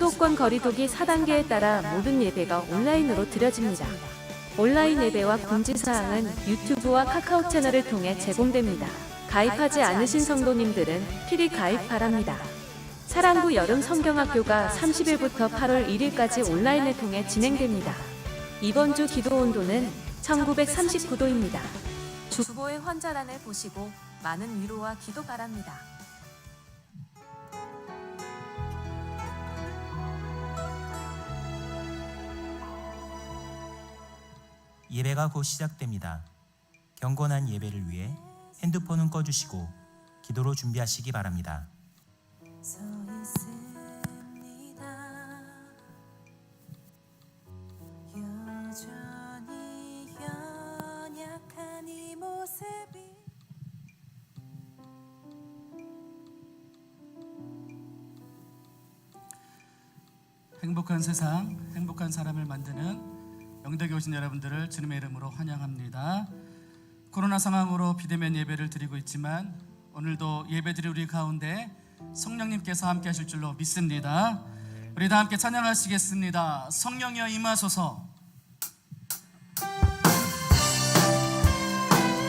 수도권 거리두기 4단계에 따라 모든 예배가 온라인으로 드려집니다. 온라인 예배와 공지사항은 유튜브와 카카오 채널을 통해 제공됩니다. 가입하지 않으신 성도님들은 필히 가입 바랍니다. 사랑구 여름 성경학교가 30일부터 8월 1일까지 온라인을 통해 진행됩니다. 이번 주 기도 온도는 1939도입니다. 주보의 환자란을 보시고 많은 위로와 기도 바랍니다. 예배가 곧 시작됩니다. 경건한 예배를 위해 핸드폰은 꺼주시고 기도로 준비하시기 바랍니다. 서 있습니다. 여전히 연약한 이 모습이 행복한 세상, 행복한 사람을 만드는 영덕에 오신 여러분들을 주님의 이름으로 환영합니다. 코로나 상황으로 비대면 예배를 드리고 있지만 오늘도 예배드릴 우리 가운데 성령님께서 함께 하실 줄로 믿습니다. 우리 다 함께 찬양하시겠습니다. 성령이여 임하소서.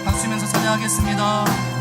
박수면서 찬양하겠습니다.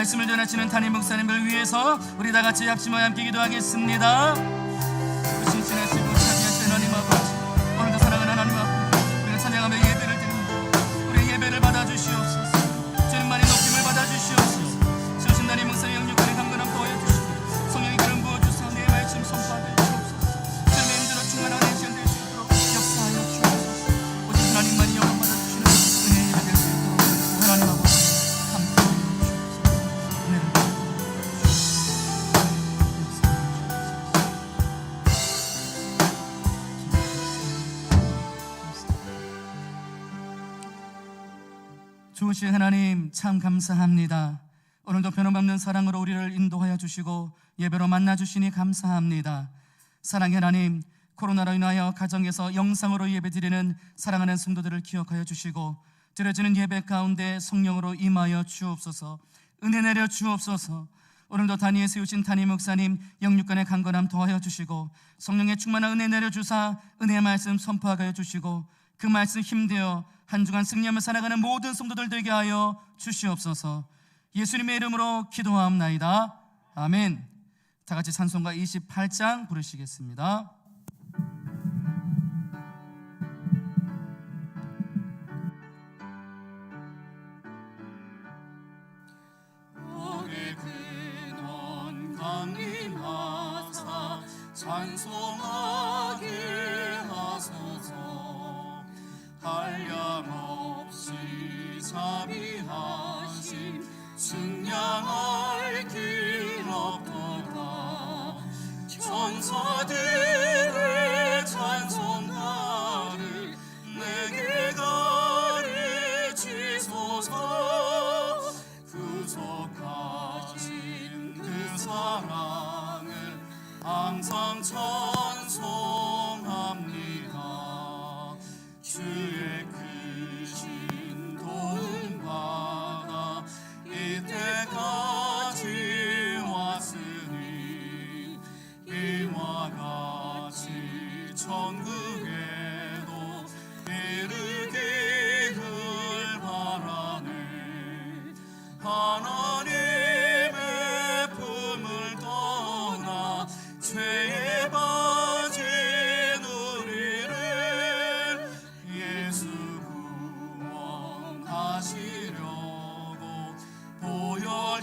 말씀을 전하시는 담임 목사님을 위해서 우리 다 같이 합심하여 함께 기도하겠습니다. 신신하시고 자비하신 하나님 아버지, 오늘도 사랑하는 하나님 아버지, 우리가 찬양하며 예배를 드립니다. 우리의 예배를 받아주시옵소서. 주님만의 높임을 받아주시옵소서. 주신 담임 목사님 영육간의 강건함 도와주시고 성령의 기름 부어주사 내 말씀 선포하게 주옵소서. 주님의 힘대로 충만한 시간 될 수 있도록 역사하여 주옵소서. 오직 하나님만이 영광 받아주시는 은혜의 예배 될 수 있도록 하나님 아버지 함께 주옵소서. 은혜를 주신 하나님 참 감사합니다. 오늘도 변함없는 사랑으로 우리를 인도하여 주시고 예배로 만나 주시니 감사합니다. 사랑의 하나님, 코로나로 인하여 가정에서 영상으로 예배드리는 사랑하는 성도들을 기억하여 주시고 드려지는 예배 가운데 성령으로 임하여 주옵소서. 은혜 내려 주옵소서. 오늘도 단위에 세우신 담임 목사님 영육간의 강건함 더하여 주시고 성령의 충만한 은혜 내려 주사 은혜의 말씀 선포하게 하여 주시고 그 말씀 힘되어 한 주간 승리하며 살아가는 모든 성도들 되게 하여 주시옵소서. 예수님의 이름으로 기도하옵나이다. 아멘. 다 같이 찬송가 28장 부르시겠습니다. 오래 근원 강림하사 찬송하게 하소서. 한량없이 자비하심 승량할 길 없도다. 천사들의 찬송가를 내게 가르치소서. 구속하신 그 사랑을 항상 찬송합니다. 주의 크신 도움 받아 이때까지 왔으니 이와 같이 천국에도 이르기를 바라네. 하나님의 품을 떠나 죄에 빠진 우리를 예수 구원하시려고 보혈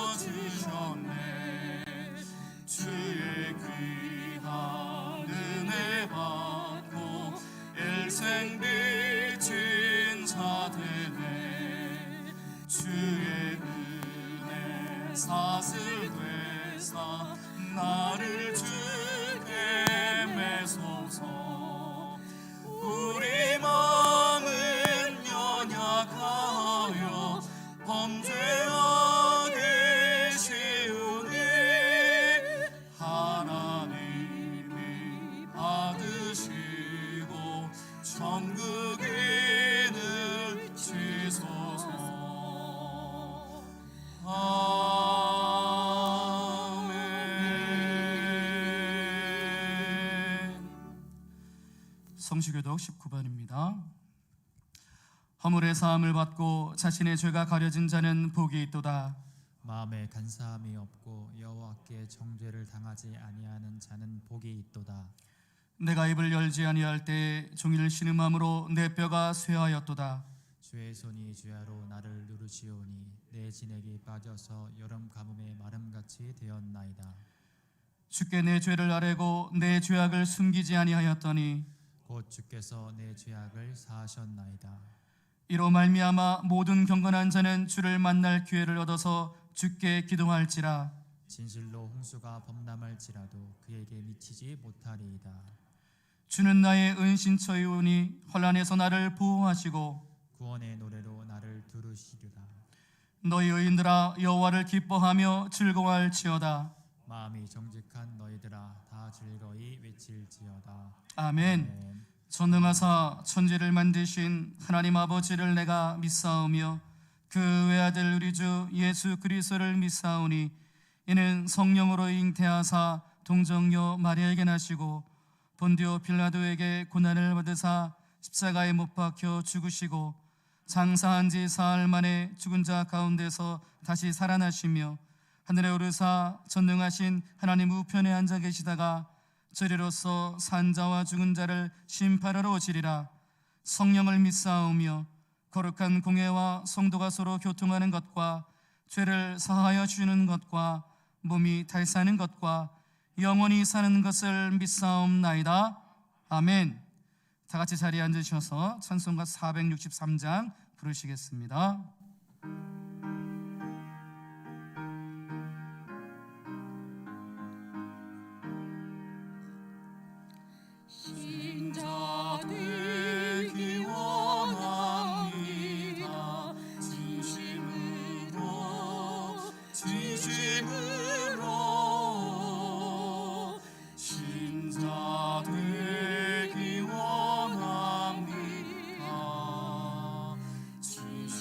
흘려주셨네. 주의 귀한 은혜 받고 일생 빚진 자 되네. 주의 은혜 사슬 되사 나를 주게 매소서. 우리 마음은 연약하여 범죄하기 쉬우니 하나님이 받으시고 천국인을 지소서. 아멘. 성시교독 19번입니다. 허물의 사함을 받고 자신의 죄가 가려진 자는 복이 있도다. 마음에 간사함이 없고 여호와께 정죄를 당하지 아니하는 자는 복이 있도다. 내가 입을 열지 아니할 때 종일 신음함으로 내 뼈가 쇠하였도다. 주의 손이 주야로 나를 누르시오니 내 진액이 빠져서 여름 가뭄의 마름같이 되었나이다. 주께 내 죄를 아뢰고 내 죄악을 숨기지 아니하였더니 곧 주께서 내 죄악을 사하셨나이다. 이로 말미암아 모든 경건한 자는 주를 만날 기회를 얻어서 주께 기도할지라. 진실로 홍수가 범람할지라도 그에게 미치지 못하리이다. 주는 나의 은신처이오니 혼란에서 나를 보호하시고 구원의 노래로 나를 두르시리라. 너희 의인들아 여호와를 기뻐하며 즐거워할지어다. 마음이 정직한 너희들아 다 즐거이 외칠지어다. 아멘. 아멘. 전능하사 천지를 만드신 하나님 아버지를 내가 믿사오며 그 외아들 우리 주 예수 그리스도를 믿사오니 이는 성령으로 잉태하사 동정녀 마리아에게 나시고 본디오 빌라도에게 고난을 받으사 십자가에 못 박혀 죽으시고 장사한 지 사흘 만에 죽은 자 가운데서 다시 살아나시며 하늘에 오르사 전능하신 하나님 우편에 앉아 계시다가 저리로서 산자와 죽은 자를 심판하러 오시리라. 성령을 믿사오며 거룩한 공회와 성도가 서로 교통하는 것과 죄를 사하여 주는 것과 몸이 달사는 것과 영원히 사는 것을 믿사옵나이다. 아멘. 다 같이 자리에 앉으셔서 찬송가 463장 부르시겠습니다. 신자 되기 원합니다. 진심으로 신자 되기 원합니다. 신자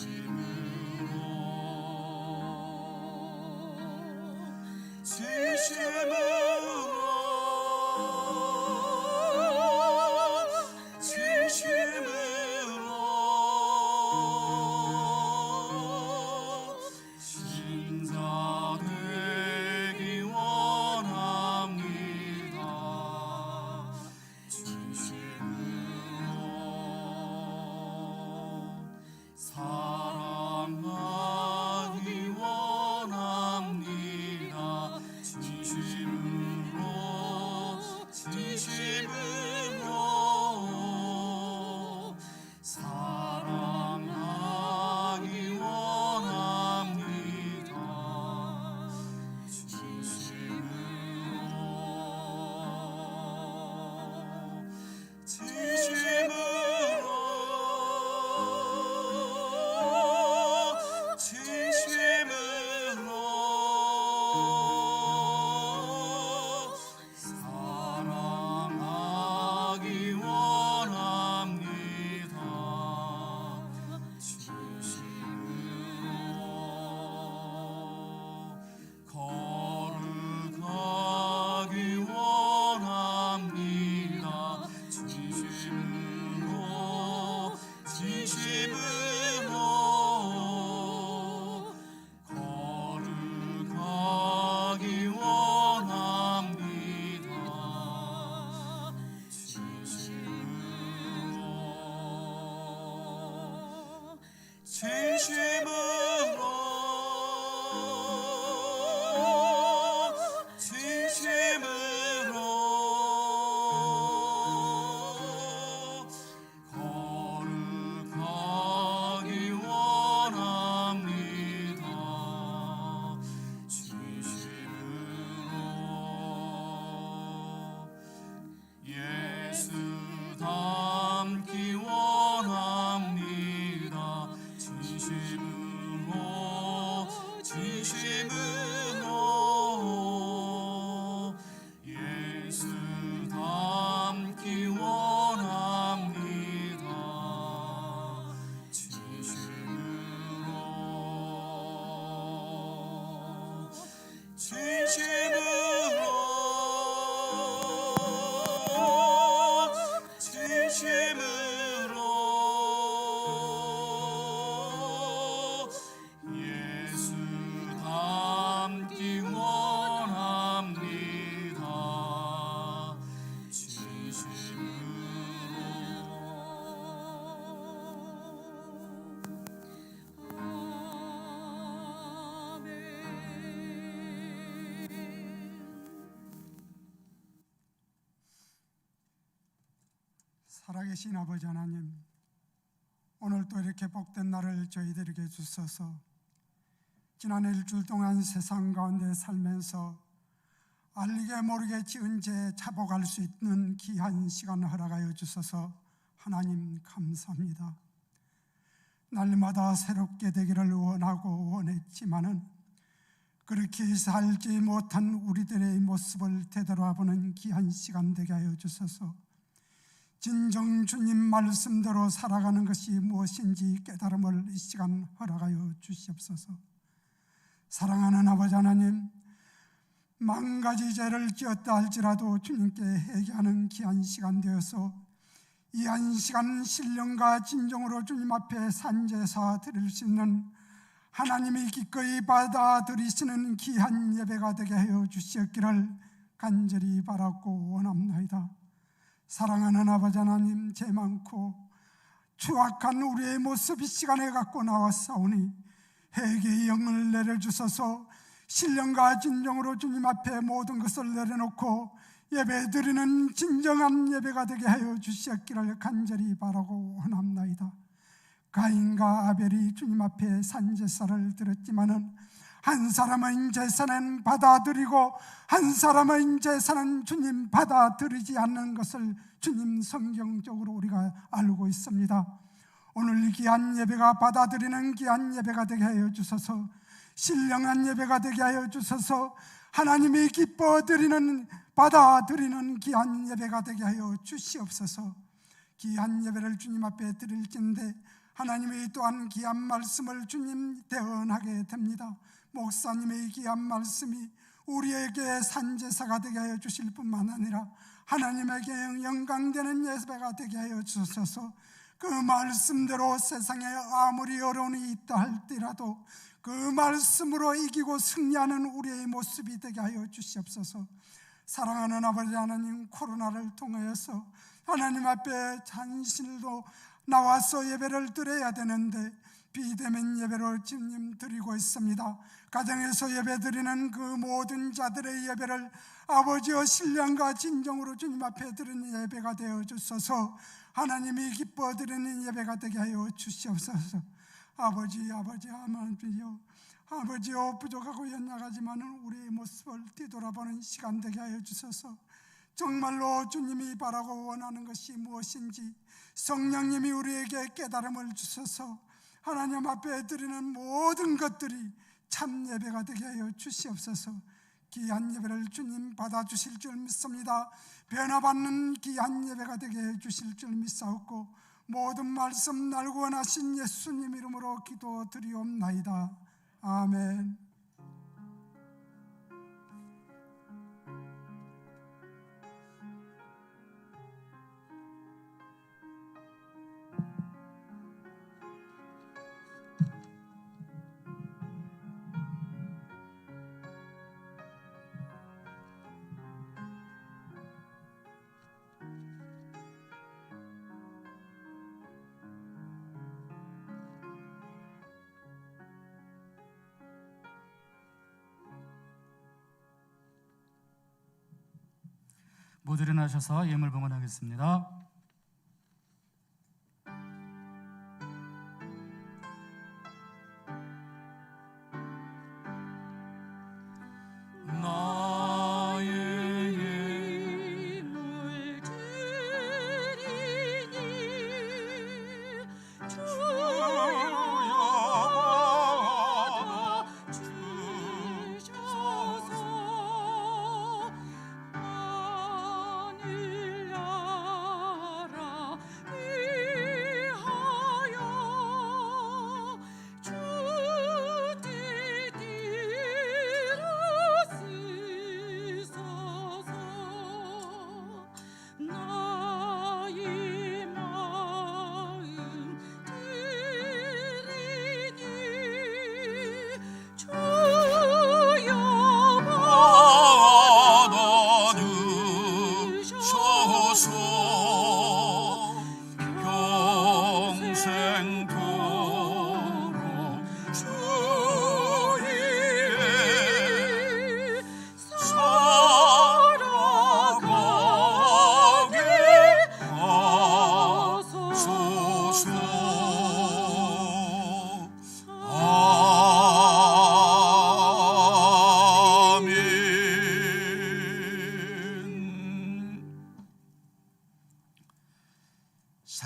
되기 원합니다. 진심으로 사랑하기 원합니다. 진심으로 사랑하기 원합니다. 사랑하기 원합니다. 거룩하기 원합니다. 진심으로 거룩하기 원합니다. 거룩하기 원합니다. 예수 닮기 원합니다. 진심으로 예수 닮기 원합니다. 진심으로 예수 닮기 원합니다. 살아계신 아버지 하나님, 오늘 또 이렇게 복된 날을 저희들에게 주셔서 지난 일주일 동안 세상 가운데 살면서 알게 모르게 지은 죄 자복할 수 있는 귀한 시간을 허락하여 주셔서 하나님 감사합니다. 날마다 새롭게 되기를 원하고 원했지만은 그렇게 살지 못한 우리들의 모습을 되돌아보는 귀한 시간 되게 하여 주셔서 진정 주님 말씀대로 살아가는 것이 무엇인지 깨달음을 이 시간 허락하여 주시옵소서. 사랑하는 아버지 하나님, 만가지 죄를 지었다 할지라도 주님께 회개하는 귀한 시간 되어서 이 한 시간 신령과 진정으로 주님 앞에 산제사 드릴 수 있는 하나님이 기꺼이 받아들이시는 귀한 예배가 되게 하여 주시었기를 간절히 바랐고 원합나이다. 사랑하는 아버지 하나님, 죄 많고 추악한 우리의 모습 이 시간에 갖고 나왔사오니 회개의 영을 내려주셔서 신령과 진정으로 주님 앞에 모든 것을 내려놓고 예배드리는 진정한 예배가 되게 하여 주시었기를 간절히 바라고 원합나이다. 가인과 아벨이 주님 앞에 산제사를 드렸지만은 한 사람의 제사는 받아들이고 한 사람의 제사는 주님 받아들이지 않는 것을 주님 성경적으로 우리가 알고 있습니다. 오늘 이 귀한 예배가 받아들이는 귀한 예배가 되게 하여 주셔서 신령한 예배가 되게 하여 주셔서 하나님이 기뻐드리는 받아들이는 귀한 예배가 되게 하여 주시옵소서. 귀한 예배를 주님 앞에 드릴진데 하나님이 또한 귀한 말씀을 주님 대언하게 됩니다. 목사님의 귀한 말씀이 우리에게 산제사가 되게 하여 주실 뿐만 아니라 하나님에게 영광되는 예배가 되게 하여 주셔서 그 말씀대로 세상에 아무리 어려움이 있다 할지라도 그 말씀으로 이기고 승리하는 우리의 모습이 되게 하여 주시옵소서. 사랑하는 아버지 하나님, 코로나를 통하여서 하나님 앞에 잔실도 나와서 예배를 드려야 되는데 비대면 예배로 주님 드리고 있습니다. 가정에서 예배 드리는 그 모든 자들의 예배를 아버지여 신령과 진정으로 주님 앞에 드리는 예배가 되어 주셔서 하나님이 기뻐 드리는 예배가 되게 하여 주시옵소서. 아버지여 부족하고 연약하지만은 우리의 모습을 뒤돌아보는 시간 되게 하여 주셔서 정말로 주님이 바라고 원하는 것이 무엇인지 성령님이 우리에게 깨달음을 주셔서 하나님 앞에 드리는 모든 것들이 참 예배가 되게 하여 주시옵소서. 귀한 예배를 주님 받아주실 줄 믿습니다. 변화받는 귀한 예배가 되게 해 주실 줄 믿사옵고 모든 말씀 날 구원하신 예수님 이름으로 기도드리옵나이다. 아멘. 모두 일어나셔서 예물 봉헌하겠습니다.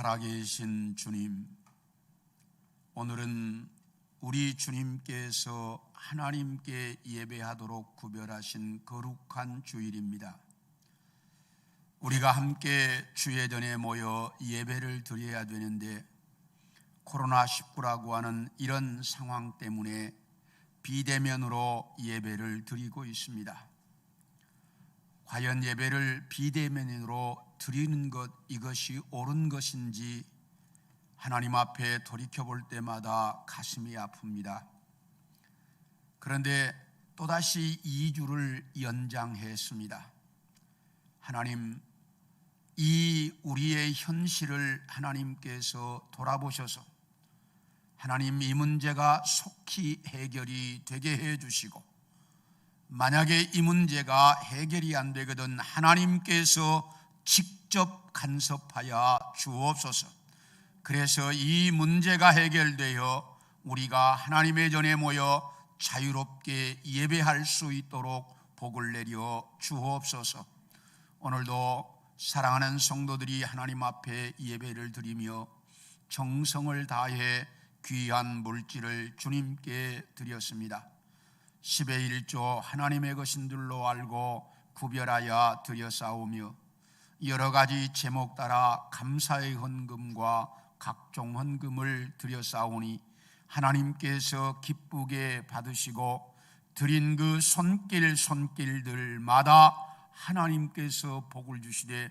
살아계신 주님, 오늘은 우리 주님께서 하나님께 예배하도록 구별하신 거룩한 주일입니다. 우리가 함께 주의 전에 모여 예배를 드려야 되는데 코로나19라고 하는 이런 상황 때문에 비대면으로 예배를 드리고 있습니다. 과연 예배를 비대면으로 드리는 것, 이것이 옳은 것인지 하나님 앞에 돌이켜볼 때마다 가슴이 아픕니다. 그런데 또다시 2주를 연장했습니다. 하나님, 이 우리의 현실을 하나님께서 돌아보셔서 하나님, 이 문제가 속히 해결이 되게 해주시고, 만약에 이 문제가 해결이 안 되거든 하나님께서 직접 간섭하여 주옵소서. 그래서 이 문제가 해결되어 우리가 하나님의 전에 모여 자유롭게 예배할 수 있도록 복을 내려 주옵소서. 오늘도 사랑하는 성도들이 하나님 앞에 예배를 드리며 정성을 다해 귀한 물질을 주님께 드렸습니다. 10의 1조 하나님의 것인 줄로 알고 구별하여 드렸사오며, 여러 가지 제목 따라 감사의 헌금과 각종 헌금을 드렸사오니 하나님께서 기쁘게 받으시고, 드린 그 손길들마다 하나님께서 복을 주시되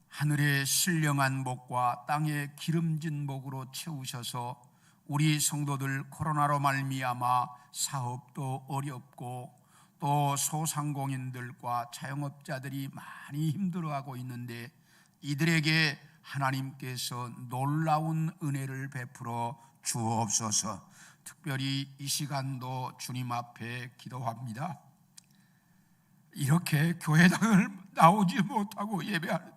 하늘의 신령한 복과 땅의 기름진 복으로 채우셔서 우리 성도들 코로나로 말미암아 사업도 어렵고 또 소상공인들과 자영업자들이 많이 힘들어하고 있는데, 이들에게 하나님께서 놀라운 은혜를 베풀어 주옵소서. 특별히 이 시간도 주님 앞에 기도합니다. 이렇게 교회당을 나오지 못하고 예배하는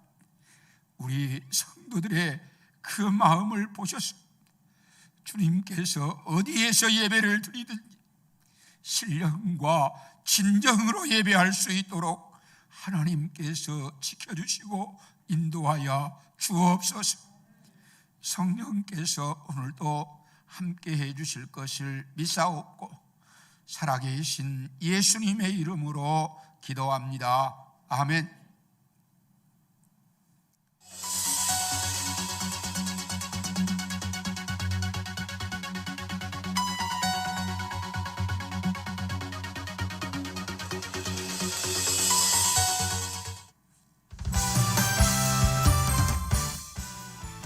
우리 성도들의 그 마음을 보셔서 주님께서 어디에서 예배를 드리든지 신령과 진정으로 예배할 수 있도록 하나님께서 지켜주시고 인도하여 주옵소서. 성령께서 오늘도 함께 해주실 것을 믿사옵고 살아계신 예수님의 이름으로 기도합니다. 아멘.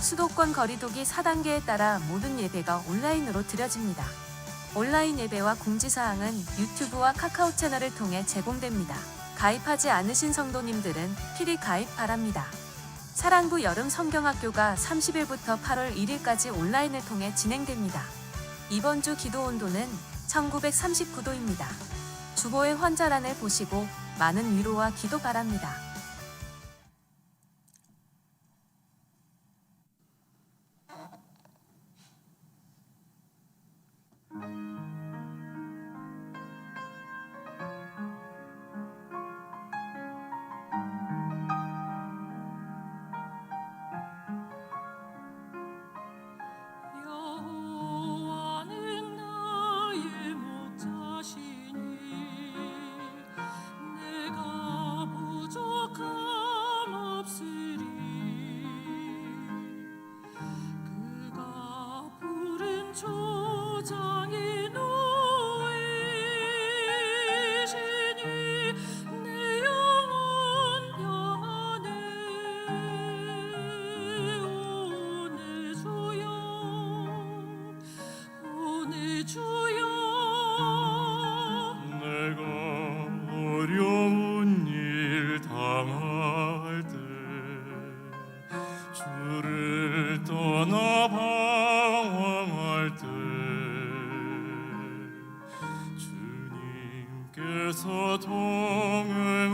수도권 거리두기 4단계에 따라 모든 예배가 온라인으로 드려집니다. 온라인 예배와 공지사항은 유튜브와 카카오 채널을 통해 제공됩니다. 가입하지 않으신 성도님들은 필히 가입 바랍니다. 사랑부 여름 성경학교가 30일부터 8월 1일까지 온라인을 통해 진행됩니다. 이번 주 기도 온도는 1939도입니다. 주보의 환자란을 보시고 많은 위로와 기도 바랍니다. 여호와는 나의 목자시니 내가 부족함 없으리. 그가 푸른 초장에 놓이시니 내 영혼 평안해. 오늘 주여 내가 어려운 일 당할 때 주를 떠나 방황할 때 주님께서 동행하시네.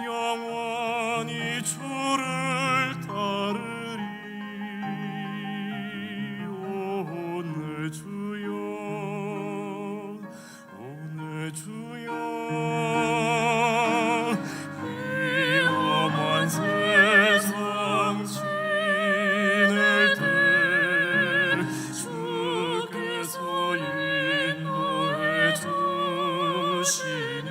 영원히 주를 따르리. 오늘 주여 위험한 세상 지낼 때 주께서 인도해 주시니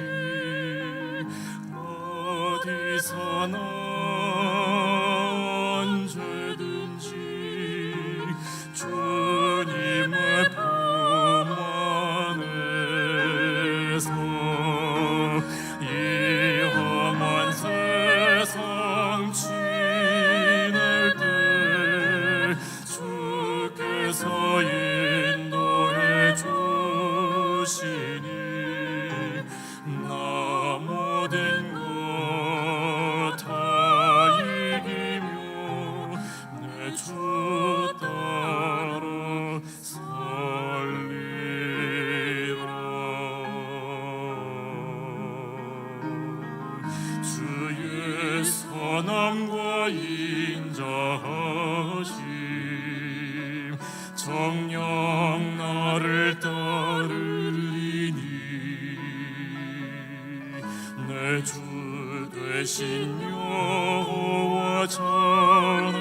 어디서나 언제든지 주님의 품 안에 되신 여호와 전에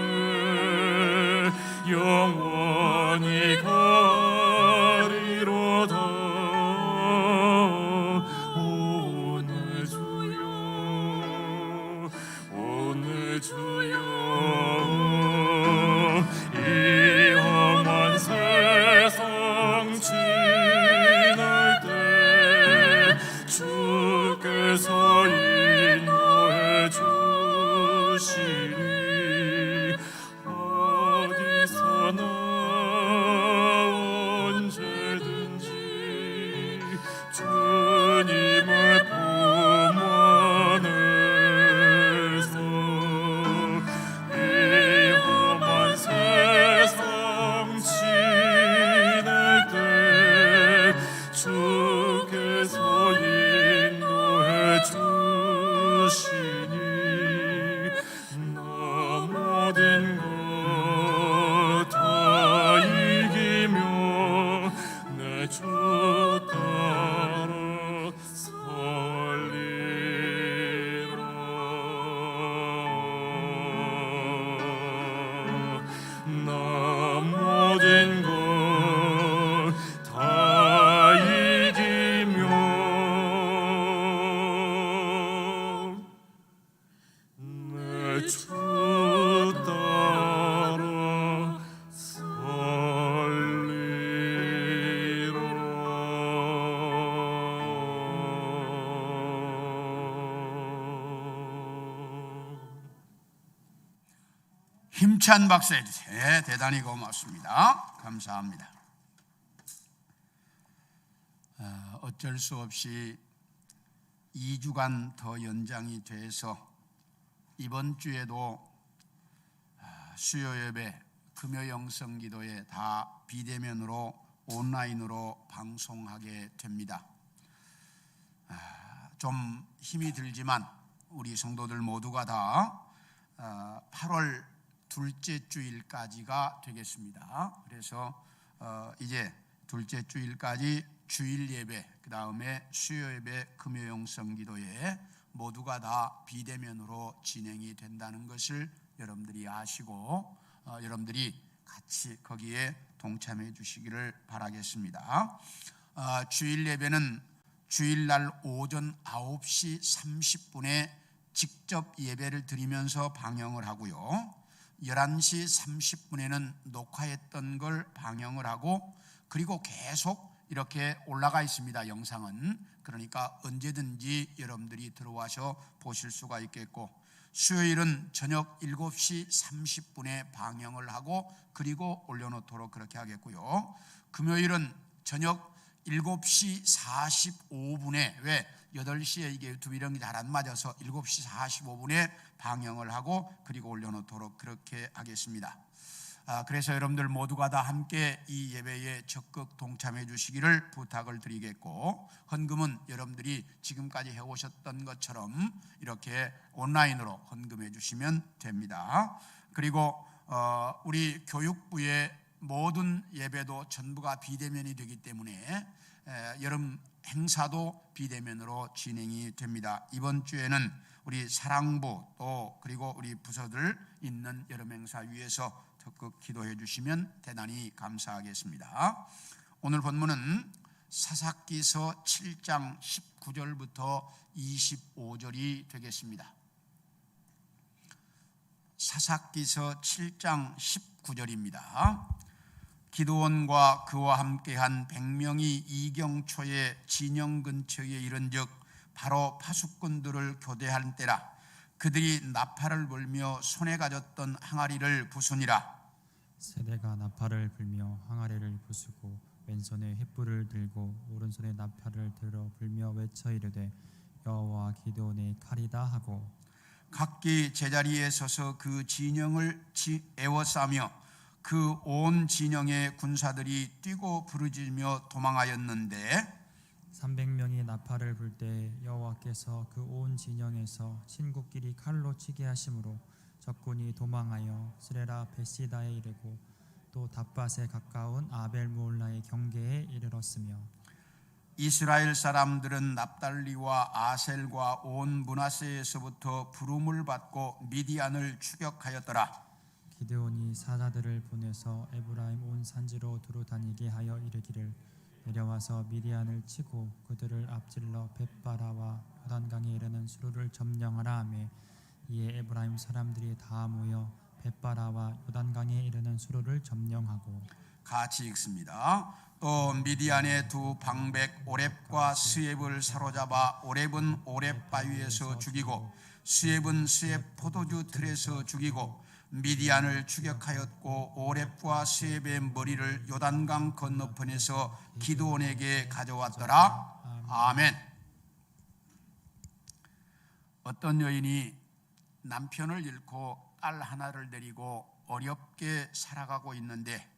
영원히 가리로다. 오늘 주여 오늘 주여 이 험한 세상 지날 때 주께서 인도해 주시니 어디서나 언제든지 주님의 품 안에서 이 험한 세상 지낼 때 주께서 인도해 주시니 나 모든 것 다 이기며 내 주 따라 살리라. 나 모든 것 다 이기며 내 주 따라 살리라. 힘찬 박수 해주세요. 대단히 고맙습니다. 감사합니다. 어쩔 수 없이 2주간 더 연장이 돼서 이번 주에도 수요 예배, 금요 영성 기도에 다 비대면으로 온라인으로 방송하게 됩니다. 좀 힘이 들지만 우리 성도들 모두가 다 8월 둘째 주일까지가 되겠습니다. 그래서 이제 둘째 주일까지 주일 예배, 그 다음에 수요 예배, 금요 영성 기도에 모두가 다 비대면으로 진행이 된다는 것을 여러분들이 아시고 여러분들이 같이 거기에 동참해 주시기를 바라겠습니다. 주일 예배는 주일날 오전 9시 30분에 직접 예배를 드리면서 방영을 하고요. 11시 30분에는 녹화했던 걸 방영을 하고, 그리고 계속 이렇게 올라가 있습니다. 영상은. 그러니까 언제든지 여러분들이 들어와서 보실 수가 있겠고, 수요일은 저녁 7시 30분에 방영을 하고 그리고 올려놓도록 그렇게 하겠고요. 금요일은 저녁 7시 45분에, 왜 8시에 이게 유튜브이랑이 잘 안 맞아서 7시 45분에 방영을 하고 그리고 올려놓도록 그렇게 하겠습니다. 그래서 여러분들 모두가 다 함께 이 예배에 적극 동참해 주시기를 부탁을 드리겠고, 헌금은 여러분들이 지금까지 해오셨던 것처럼 이렇게 온라인으로 헌금해 주시면 됩니다. 그리고 우리 교육부의 모든 예배도 전부가 비대면이 되기 때문에 여름 행사도 비대면으로 진행이 됩니다. 이번 주에는 우리 사랑부 또 그리고 우리 부서들 있는 여름 행사 위해서 적극 기도해 주시면 대단히 감사하겠습니다. 오늘 본문은 사사기서 7장 19절부터 25절이 되겠습니다. 사사기서 7장 19절입니다. 기드온과 그와 함께한 100명이 이경초의 진영 근처에 이른즉 바로 파수꾼들을 교대할 때라. 그들이 나팔을 불며 손에 가졌던 항아리를 부수니라. 세대가 나팔을 불며 항아리를 부수고 왼손에 횃불을 들고 오른손에 나팔을 들어 불며 외쳐 이르되 여호와 기드온의 칼이다 하고, 각기 제자리에 서서 그 진영을 에워싸며 그 온 진영의 군사들이 뛰고 부르짖으며 도망하였는데 300명이 나팔을 불 때 여호와께서 그 온 진영에서 친구끼리 칼로 치게 하심으로 적군이 도망하여 스레라 베시다에 이르고 또 닷밭에 가까운 아벨무올라의 경계에 이르렀으며, 이스라엘 사람들은 납달리와 아셀과 온 므낫세에서부터 부름을 받고 미디안을 추격하였더라. 기드온이 사자들을 보내서 에브라임 온 산지로 두루 다니게 하여 이르기를 내려와서 미디안을 치고 그들을 앞질러 벳바라와 요단강에 이르는 수로를 점령하라 하매 이에 에브라임 사람들이 다 모여 벳바라와 요단강에 이르는 수로를 점령하고 같이 읽습니다. 또 미디안의 두 방백 오렙과 스엡을 사로잡아 오렙은 오렙 바위에서 죽이고 스엡은 스엡 포도주 틀에서 죽이고 미디안을 추격하였고 오렙과 스엡의 머리를 요단강 건너편에서 기드온에게 가져왔더라. 아멘. 어떤 여인이 남편을 잃고 딸 하나를 데리고 어렵게 살아가고 있는데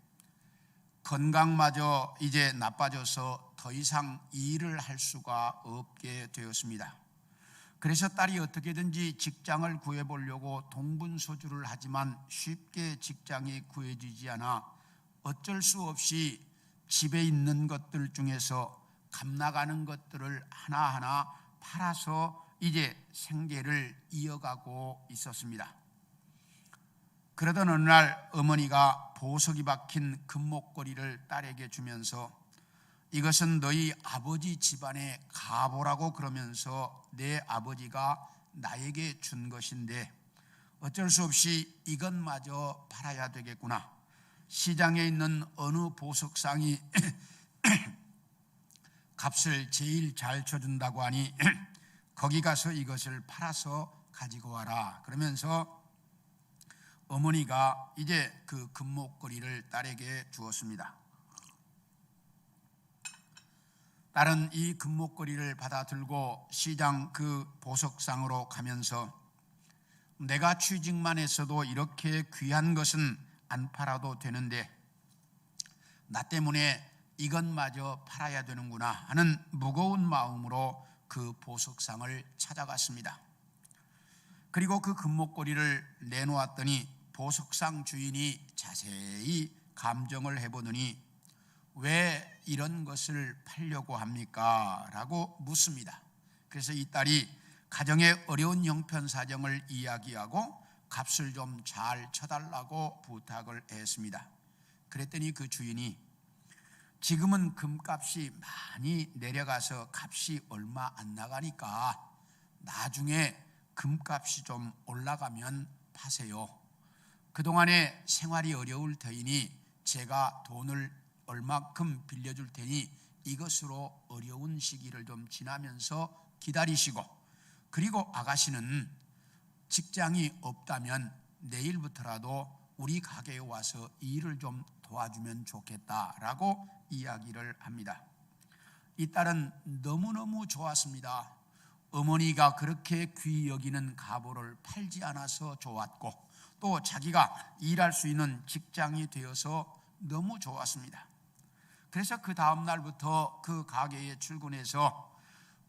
건강마저 이제 나빠져서 더 이상 일을 할 수가 없게 되었습니다. 그래서 딸이 어떻게든지 직장을 구해보려고 동분서주를 하지만 쉽게 직장이 구해지지 않아 어쩔 수 없이 집에 있는 것들 중에서 값나가는 것들을 하나하나 팔아서 이제 생계를 이어가고 있었습니다. 그러던 어느 날 어머니가 보석이 박힌 금목걸이를 딸에게 주면서 이것은 너희 아버지 집안의 가보라고 그러면서 내 아버지가 나에게 준 것인데 어쩔 수 없이 이것마저 팔아야 되겠구나. 시장에 있는 어느 보석상이 값을 제일 잘 쳐준다고 하니 거기 가서 이것을 팔아서 가지고 와라. 그러면서 어머니가 이제 그 금목걸이를 딸에게 주었습니다. 딸은 이 금목걸이를 받아 들고 시장 그 보석상으로 가면서 내가 취직만 했어도 이렇게 귀한 것은 안 팔아도 되는데 나 때문에 이것마저 팔아야 되는구나 하는 무거운 마음으로 그 보석상을 찾아갔습니다. 그리고 그 금목걸이를 내놓았더니 보석상 주인이 자세히 감정을 해보더니 왜 이런 것을 팔려고 합니까? 라고 묻습니다. 그래서 이 딸이 가정의 어려운 형편사정을 이야기하고 값을 좀 잘 쳐달라고 부탁을 했습니다. 그랬더니 그 주인이 지금은 금값이 많이 내려가서 값이 얼마 안 나가니까 나중에 금값이 좀 올라가면 파세요. 그동안에 생활이 어려울 터이니 제가 돈을 얼마큼 빌려줄 테니 이것으로 어려운 시기를 좀 지나면서 기다리시고 그리고 아가씨는 직장이 없다면 내일부터라도 우리 가게에 와서 일을 좀 도와주면 좋겠다라고 이야기를 합니다. 이 딸은 너무너무 좋았습니다. 어머니가 그렇게 귀히 여기는 가보를 팔지 않아서 좋았고 또 자기가 일할 수 있는 직장이 되어서 너무 좋았습니다. 그래서 그 다음 날부터 그 가게에 출근해서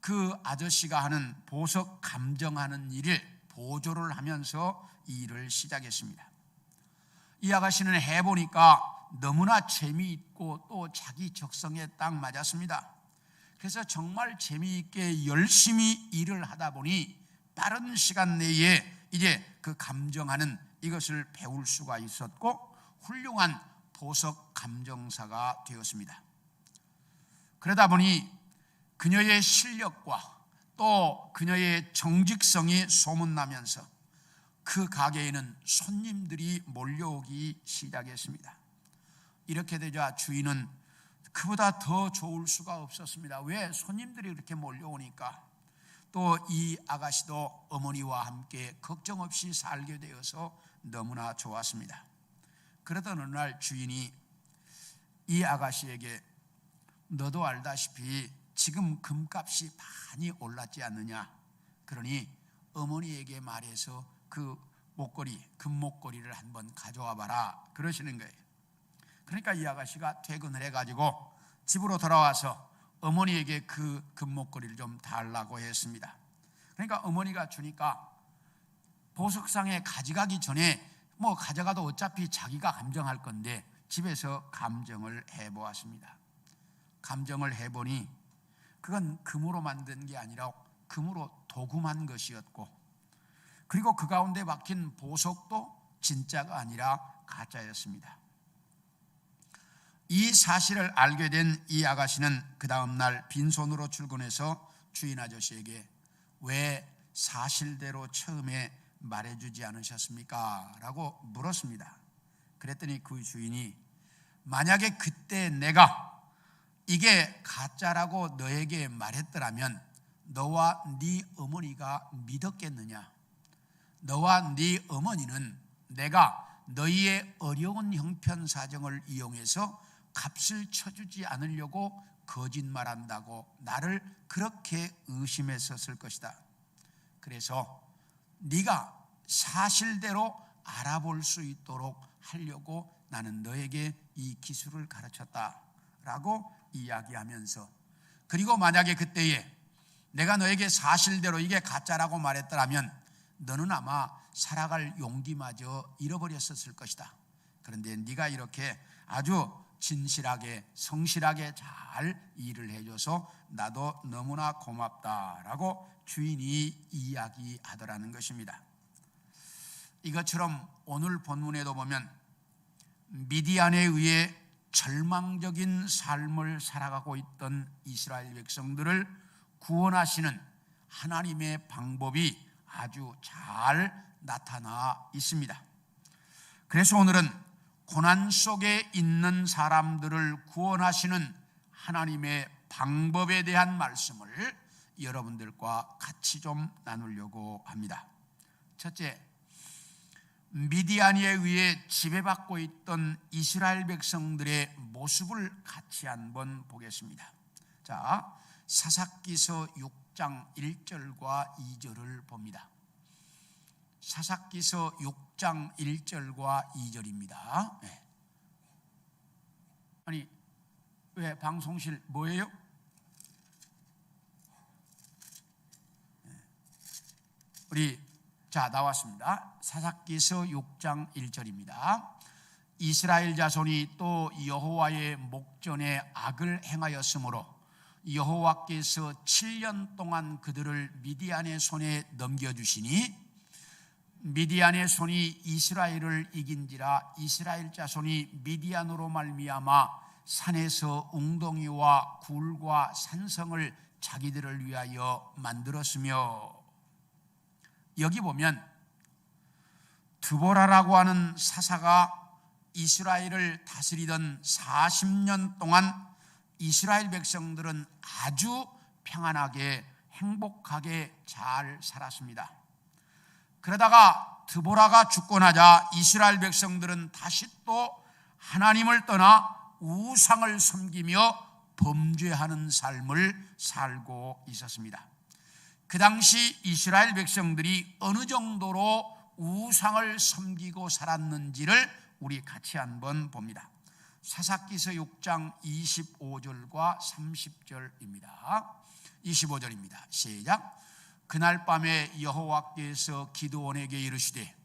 그 아저씨가 하는 보석 감정하는 일을 보조를 하면서 일을 시작했습니다. 이 아가씨는 해보니까 너무나 재미있고 또 자기 적성에 딱 맞았습니다. 그래서 정말 재미있게 열심히 일을 하다 보니 빠른 시간 내에 이제 그 감정하는 이것을 배울 수가 있었고 훌륭한 보석 감정사가 되었습니다. 그러다 보니 그녀의 실력과 또 그녀의 정직성이 소문나면서 그 가게에는 손님들이 몰려오기 시작했습니다. 이렇게 되자 주인은 그보다 더 좋을 수가 없었습니다. 왜? 손님들이 이렇게 몰려오니까 또 이 아가씨도 어머니와 함께 걱정 없이 살게 되어서 너무나 좋았습니다. 그러던 어느 날 주인이 이 아가씨에게 너도 알다시피 지금 금값이 많이 올랐지 않느냐. 그러니 어머니에게 말해서 그 목걸이, 금목걸이를 한번 가져와 봐라 그러시는 거예요. 그러니까 이 아가씨가 퇴근을 해가지고 집으로 돌아와서 어머니에게 그 금목걸이를 좀 달라고 했습니다. 그러니까 어머니가 주니까 보석상에 가져가기 전에 뭐 가져가도 어차피 자기가 감정할 건데 집에서 감정을 해보았습니다. 감정을 해보니 그건 금으로 만든 게 아니라 금으로 도금한 것이었고, 그리고 그 가운데 박힌 보석도 진짜가 아니라 가짜였습니다. 이 사실을 알게 된 이 아가씨는 그 다음날 빈손으로 출근해서 주인 아저씨에게 왜 사실대로 처음에 말해주지 않으셨습니까? 라고 물었습니다. 그랬더니 그 주인이 만약에 그때 내가 이게 가짜라고 너에게 말했더라면 너와 네 어머니가 믿었겠느냐? 너와 네 어머니는 내가 너희의 어려운 형편 사정을 이용해서 값을 쳐주지 않으려고 거짓말한다고 나를 그렇게 의심했었을 것이다. 그래서 네가 사실대로 알아볼 수 있도록 하려고 나는 너에게 이 기술을 가르쳤다 라고 이야기하면서, 그리고 만약에 그때에 내가 너에게 사실대로 이게 가짜라고 말했더라면 너는 아마 살아갈 용기마저 잃어버렸었을 것이다. 그런데 네가 이렇게 아주 진실하게 성실하게 잘 일을 해줘서 나도 너무나 고맙다라고 주인이 이야기하더라는 것입니다. 이것처럼 오늘 본문에도 보면 미디안에 의해 절망적인 삶을 살아가고 있던 이스라엘 백성들을 구원하시는 하나님의 방법이 아주 잘 나타나 있습니다. 그래서 오늘은 고난 속에 있는 사람들을 구원하시는 하나님의 방법에 대한 말씀을 여러분들과 같이 좀 나누려고 합니다. 첫째, 미디안에 의해 지배받고 있던 이스라엘 백성들의 모습을 같이 한번 보겠습니다. 자, 사사기서 6장 1절과 2절을 봅니다. 사사기서 6장 1절과 2절입니다. 네. 아니, 왜 방송실 뭐예요? 네. 우리 자 나왔습니다. 사사기서 6장 1절입니다. 이스라엘 자손이 또 여호와의 목전에 악을 행하였으므로 여호와께서 7년 동안 그들을 미디안의 손에 넘겨주시니 미디안의 손이 이스라엘을 이긴지라 이스라엘 자손이 미디안으로 말미암아 산에서 웅덩이와 굴과 산성을 자기들을 위하여 만들었으며, 여기 보면 드보라라고 하는 사사가 이스라엘을 다스리던 40년 동안 이스라엘 백성들은 아주 평안하게 행복하게 잘 살았습니다. 그러다가 드보라가 죽고 나자 이스라엘 백성들은 다시 또 하나님을 떠나 우상을 섬기며 범죄하는 삶을 살고 있었습니다. 그 당시 이스라엘 백성들이 어느 정도로 우상을 섬기고 살았는지를 우리 같이 한번 봅니다. 사사기서 6장 25절과 30절입니다. 25절입니다. 시작. 그날 밤에 여호와께서 기드온에게 이르시되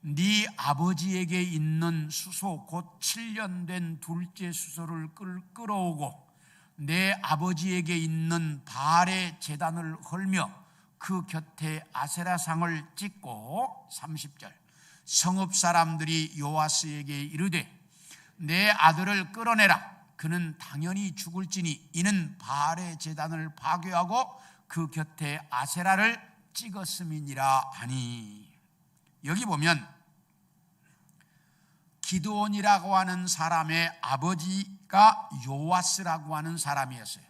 네 아버지에게 있는 수소 곧 7년 된 둘째 수소를 끌어오고 내 아버지에게 있는 바알의 제단을 헐며 그 곁에 아세라상을 찍고 30절 성읍 사람들이 요아스에게 이르되 내 아들을 끌어내라. 그는 당연히 죽을지니 이는 바알의 제단을 파괴하고 그 곁에 아세라를 찍었음이니라 하니. 여기 보면 기드온이라고 하는 사람의 아버지가 요아스라고 하는 사람이었어요.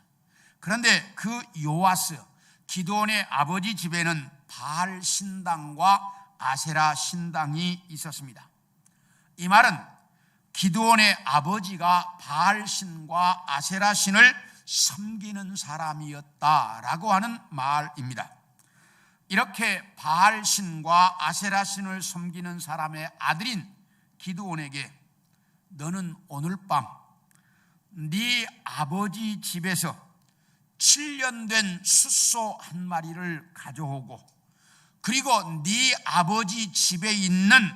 그런데 그 요아스, 기드온의 아버지 집에는 바알 신당과 아세라 신당이 있었습니다. 이 말은 기드온의 아버지가 바알 신과 아세라 신을 섬기는 사람이었다라고 하는 말입니다. 이렇게 바알 신과 아세라 신을 섬기는 사람의 아들인 기드온에게 너는 오늘 밤 네 아버지 집에서 7년 된 숫소 한 마리를 가져오고 그리고 네 아버지 집에 있는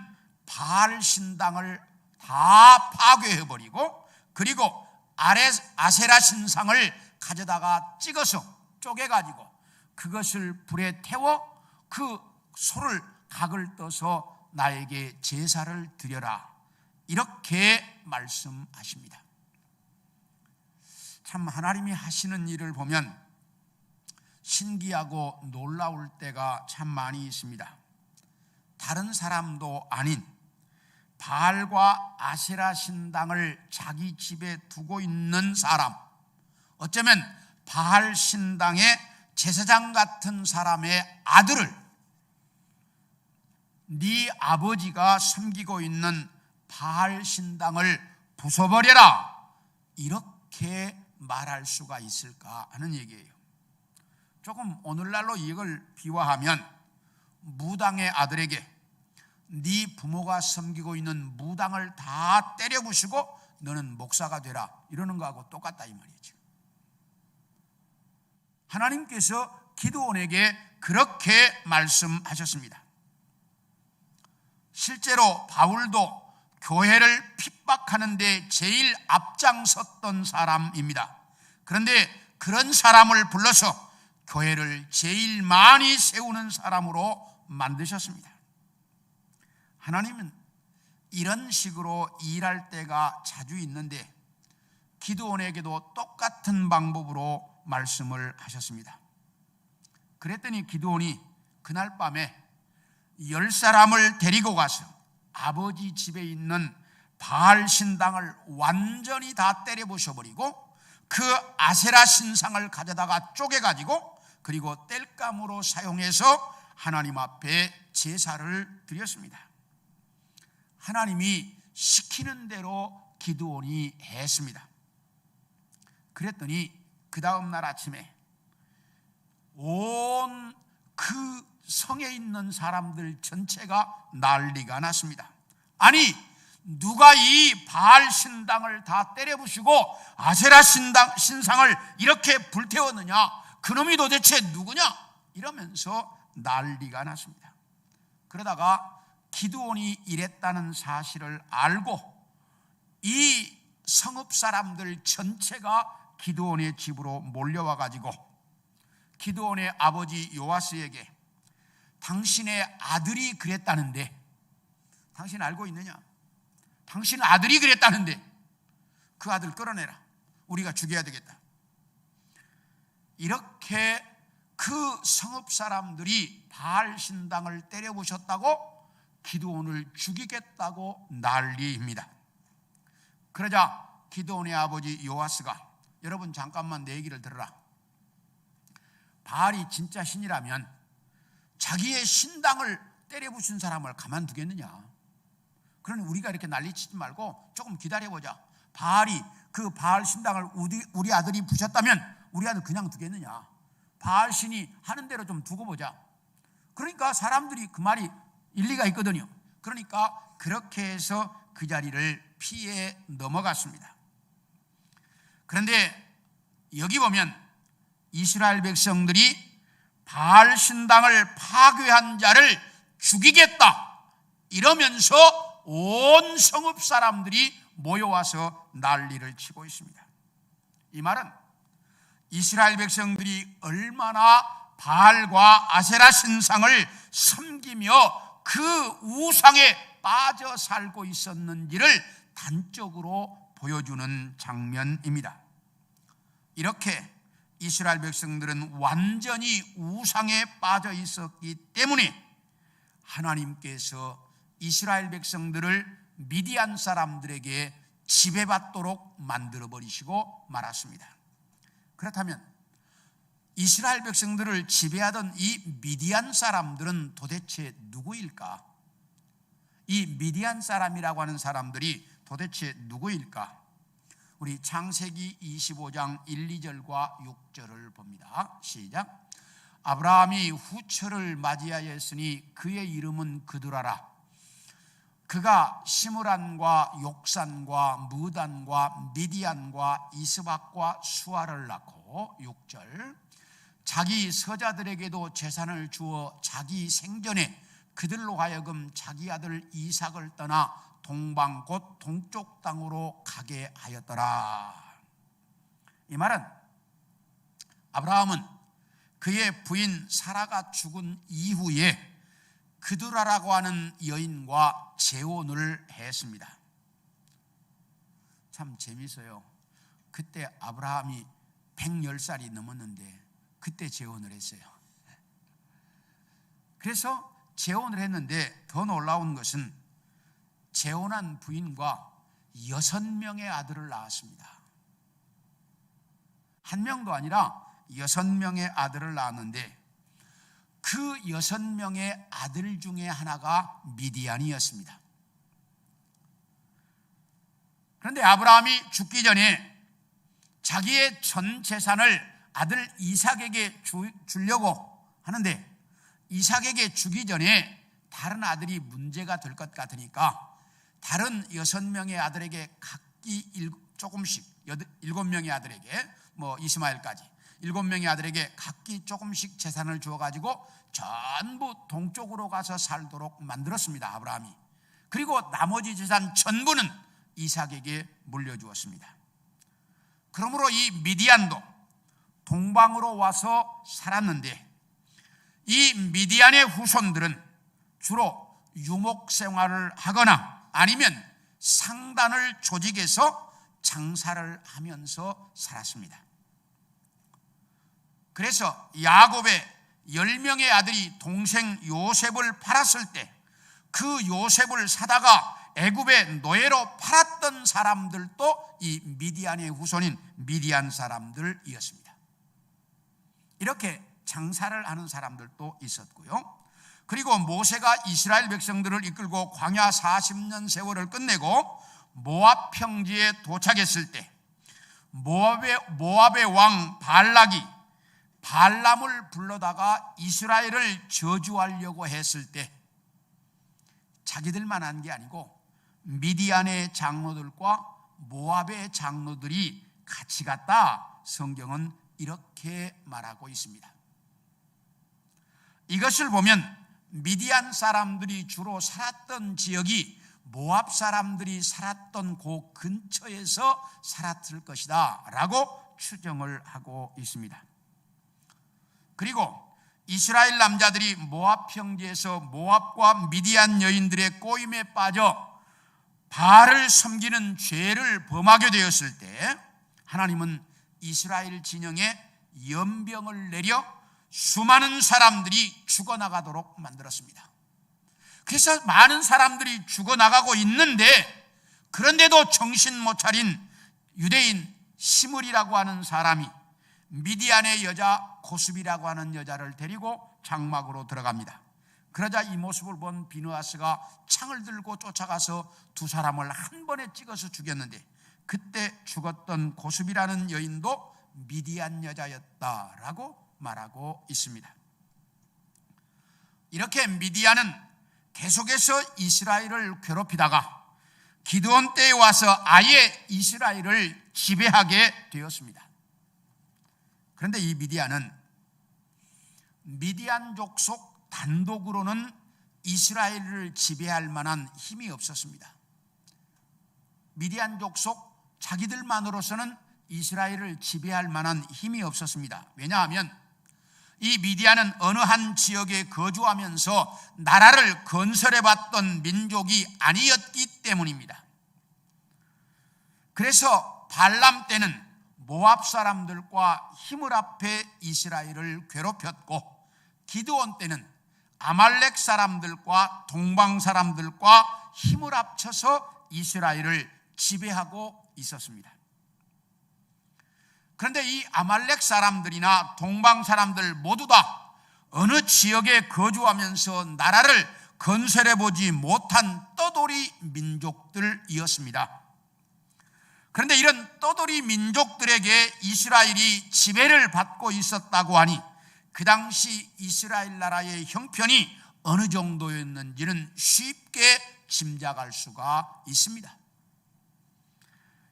바알 신당을 다 파괴해버리고 그리고 아세라 신상을 가져다가 찍어서 쪼개가지고 그것을 불에 태워 그 소를 각을 떠서 나에게 제사를 드려라, 이렇게 말씀하십니다. 참 하나님이 하시는 일을 보면 신기하고 놀라울 때가 참 많이 있습니다. 다른 사람도 아닌 바알과 아세라 신당을 자기 집에 두고 있는 사람, 어쩌면 바알 신당의 제사장 같은 사람의 아들을 네 아버지가 섬기고 있는 바알 신당을 부숴버려라, 이렇게 말할 수가 있을까 하는 얘기예요. 조금 오늘날로 이걸 비화하면 무당의 아들에게 네 부모가 섬기고 있는 무당을 다 때려 부수고 너는 목사가 되라, 이러는 거하고 똑같다 이 말이죠. 하나님께서 기드온에게 그렇게 말씀하셨습니다. 실제로 바울도 교회를 핍박하는 데 제일 앞장섰던 사람입니다. 그런데 그런 사람을 불러서 교회를 제일 많이 세우는 사람으로 만드셨습니다. 하나님은 이런 식으로 일할 때가 자주 있는데 기드온에게도 똑같은 방법으로 말씀을 하셨습니다. 그랬더니 기드온이 그날 밤에 10사람을 데리고 가서 아버지 집에 있는 바알 신당을 완전히 다 때려 부숴버리고 그 아세라 신상을 가져다가 쪼개가지고 그리고 땔감으로 사용해서 하나님 앞에 제사를 드렸습니다. 하나님이 시키는 대로 기드온이 했습니다. 그랬더니 그 다음 날 아침에 온 그 성에 있는 사람들 전체가 난리가 났습니다. 아니, 누가 이 바알 신당을 다 때려 부수고 아세라 신상을 이렇게 불태웠느냐, 그놈이 도대체 누구냐, 이러면서 난리가 났습니다. 그러다가 기드온이 이랬다는 사실을 알고 이 성읍 사람들 전체가 기드온의 집으로 몰려와 가지고 기드온의 아버지 요아스에게 당신의 아들이 그랬다는데 당신 알고 있느냐? 당신 아들이 그랬다는데 그 아들 끌어내라, 우리가 죽여야 되겠다. 이렇게 그 성읍 사람들이 바알 신당을 때려 부셨다고 기드온을 죽이겠다고 난리입니다. 그러자 기드온의 아버지 요아스가, 여러분 잠깐만 내 얘기를 들어라. 바알이 진짜 신이라면 자기의 신당을 때려 부순 사람을 가만두겠느냐? 그러니 우리가 이렇게 난리치지 말고 조금 기다려보자. 바알이 그 바알 신당을 우리 아들이 부셨다면 우리 아들 그냥 두겠느냐? 바알 신이 하는 대로 좀 두고 보자. 그러니까 사람들이 그 말이 일리가 있거든요. 그러니까 그렇게 해서 그 자리를 피해 넘어갔습니다. 그런데 여기 보면 이스라엘 백성들이 바알 신당을 파괴한 자를 죽이겠다 이러면서 온 성읍 사람들이 모여와서 난리를 치고 있습니다. 이 말은 이스라엘 백성들이 얼마나 바알과 아세라 신상을 섬기며 그 우상에 빠져 살고 있었는지를 단적으로 보여주는 장면입니다. 이렇게 이스라엘 백성들은 완전히 우상에 빠져 있었기 때문에 하나님께서 이스라엘 백성들을 미디안 사람들에게 지배받도록 만들어버리시고 말았습니다. 그렇다면 이스라엘 백성들을 지배하던 이 미디안 사람들은 도대체 누구일까? 이 미디안 사람이라고 하는 사람들이 도대체 누구일까? 우리 창세기 25장 1, 2절과 6절을 봅니다. 시작. 아브라함이 후처를 맞이하였으니 그의 이름은 그두라라. 그가 시므란과 욕산과 무단과 미디안과 이스박과 수아를 낳고 6절. 자기 서자들에게도 재산을 주어 자기 생전에 그들로 하여금 자기 아들 이삭을 떠나 동방 곧 동쪽 땅으로 가게 하였더라. 이 말은 아브라함은 그의 부인 사라가 죽은 이후에 그두라라고 하는 여인과 재혼을 했습니다. 참 재밌어요. 그때 아브라함이 110살이 넘었는데 그때 재혼을 했어요. 그래서 재혼을 했는데 더 놀라운 것은 재혼한 부인과 6명의 아들을 낳았습니다. 한 명도 아니라 6명의 아들을 낳았는데 그 6명의 아들 중에 하나가 미디안이었습니다. 그런데 아브라함이 죽기 전에 자기의 전 재산을 아들 이삭에게 주려고 하는데 이삭에게 주기 전에 다른 아들이 문제가 될 것 같으니까 다른 6명의 아들에게 각기 조금씩 7명의 아들에게 이스마엘까지 7명의 아들에게 각기 조금씩 재산을 주어가지고 전부 동쪽으로 가서 살도록 만들었습니다. 아브라함이. 그리고 나머지 재산 전부는 이삭에게 물려주었습니다. 그러므로 이 미디안도 동방으로 와서 살았는데 이 미디안의 후손들은 주로 유목 생활을 하거나 아니면 상단을 조직해서 장사를 하면서 살았습니다. 그래서 야곱의 10명의 아들이 동생 요셉을 팔았을 때 그 요셉을 사다가 애굽의 노예로 팔았던 사람들도 이 미디안의 후손인 미디안 사람들이었습니다. 이렇게 장사를 하는 사람들도 있었고요. 그리고 모세가 이스라엘 백성들을 이끌고 광야 40년 세월을 끝내고 모압 평지에 도착했을 때 모압의 왕 발락이 발람을 불러다가 이스라엘을 저주하려고 했을 때 자기들만 한 게 아니고 미디안의 장로들과 모압의 장로들이 같이 갔다. 성경은 이렇게 말하고 있습니다. 이것을 보면 미디안 사람들이 주로 살았던 지역이 모압 사람들이 살았던 그 근처에서 살았을 것이다 라고 추정을 하고 있습니다. 그리고 이스라엘 남자들이 모압 평지에서 모압과 미디안 여인들의 꼬임에 빠져 바알을 섬기는 죄를 범하게 되었을 때 하나님은 이스라엘 진영에 연병을 내려 수많은 사람들이 죽어나가도록 만들었습니다. 그래서 많은 사람들이 죽어나가고 있는데 그런데도 정신 못 차린 유대인 시므리라고 하는 사람이 미디안의 여자 고스비라고 하는 여자를 데리고 장막으로 들어갑니다. 그러자 이 모습을 본 비느하스가 창을 들고 쫓아가서 두 사람을 한 번에 찍어서 죽였는데 그때 죽었던 고스비라는 여인도 미디안 여자였다라고 말하고 있습니다. 이렇게 미디안은 계속해서 이스라엘을 괴롭히다가 기드온 때에 와서 아예 이스라엘을 지배하게 되었습니다. 그런데 이 미디안은 미디안족 속 단독으로는 이스라엘을 지배할 만한 힘이 없었습니다. 미디안족 속 자기들만으로서는 이스라엘을 지배할 만한 힘이 없었습니다. 왜냐하면 이 미디안은 어느 한 지역에 거주하면서 나라를 건설해봤던 민족이 아니었기 때문입니다. 그래서 발람 때는 모압 사람들과 힘을 합해 이스라엘을 괴롭혔고 기드온 때는 아말렉 사람들과 동방 사람들과 힘을 합쳐서 이스라엘을 지배하고 있었습니다. 그런데 이 아말렉 사람들이나 동방 사람들 모두 다 어느 지역에 거주하면서 나라를 건설해보지 못한 떠돌이 민족들이었습니다. 그런데 이런 떠돌이 민족들에게 이스라엘이 지배를 받고 있었다고 하니 그 당시 이스라엘 나라의 형편이 어느 정도였는지는 쉽게 짐작할 수가 있습니다.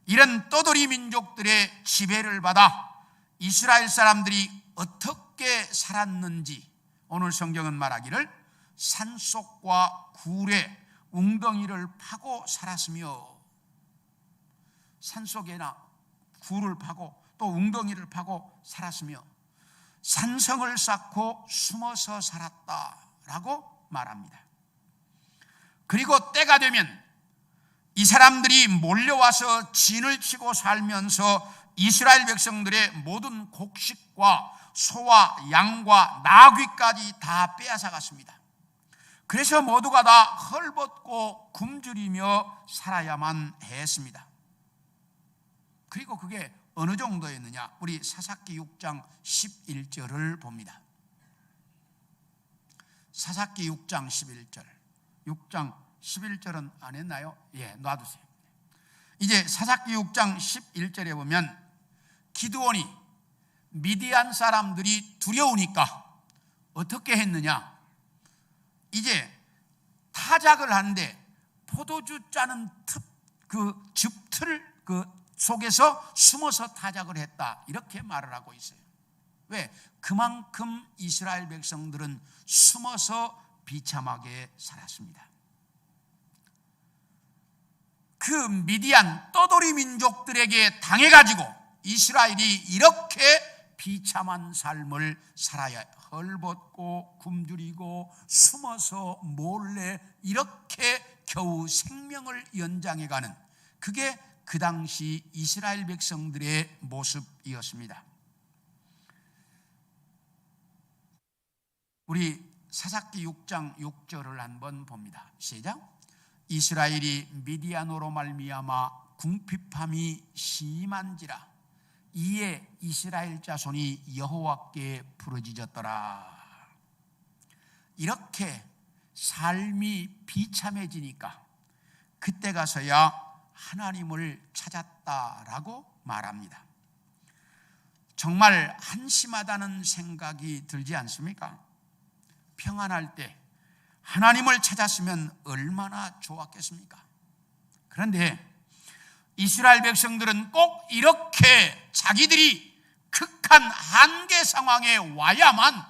이런 떠돌이 민족들의 지배를 받아 이스라엘 사람들이 어떻게 살았는지 오늘 성경은 말하기를 산속과 굴에 웅덩이를 파고 살았으며 산속에나 굴을 파고 또 웅덩이를 파고 살았으며 산성을 쌓고 숨어서 살았다라고 말합니다. 그리고 때가 되면 이 사람들이 몰려와서 진을 치고 살면서 이스라엘 백성들의 모든 곡식과 소와 양과 나귀까지 다 빼앗아갔습니다. 그래서 모두가 다 헐벗고 굶주리며 살아야만 했습니다. 그리고 그게 어느 정도였느냐? 우리 사사기 6장 11절을 봅니다. 사사기 6장 11절. 6장 11절은 안 했나요? 예, 놔두세요. 이제 사사기 6장 11절에 보면 기드온이 미디안 사람들이 두려우니까 어떻게 했느냐? 이제 타작을 하는데 포도주 짜는 즙틀 속에서 숨어서 타작을 했다, 이렇게 말을 하고 있어요. 왜? 그만큼 이스라엘 백성들은 숨어서 비참하게 살았습니다. 그 미디안 떠돌이 민족들에게 당해가지고 이스라엘이 이렇게 비참한 삶을 살아야, 헐벗고 굶주리고 숨어서 몰래 이렇게 겨우 생명을 연장해가는, 그게 그 당시 이스라엘 백성들의 모습이었습니다. 우리 사사기 6장 6절을 한번 봅니다. 시작. 이스라엘이 미디안으로 말미암아 궁핍함이 심한지라 이에 이스라엘 자손이 여호와께 부르짖었더라. 이렇게 삶이 비참해지니까 그때 가서야 하나님을 찾았다라고 말합니다. 정말 한심하다는 생각이 들지 않습니까? 평안할 때 하나님을 찾았으면 얼마나 좋았겠습니까? 그런데 이스라엘 백성들은 꼭 이렇게 자기들이 극한 한계 상황에 와야만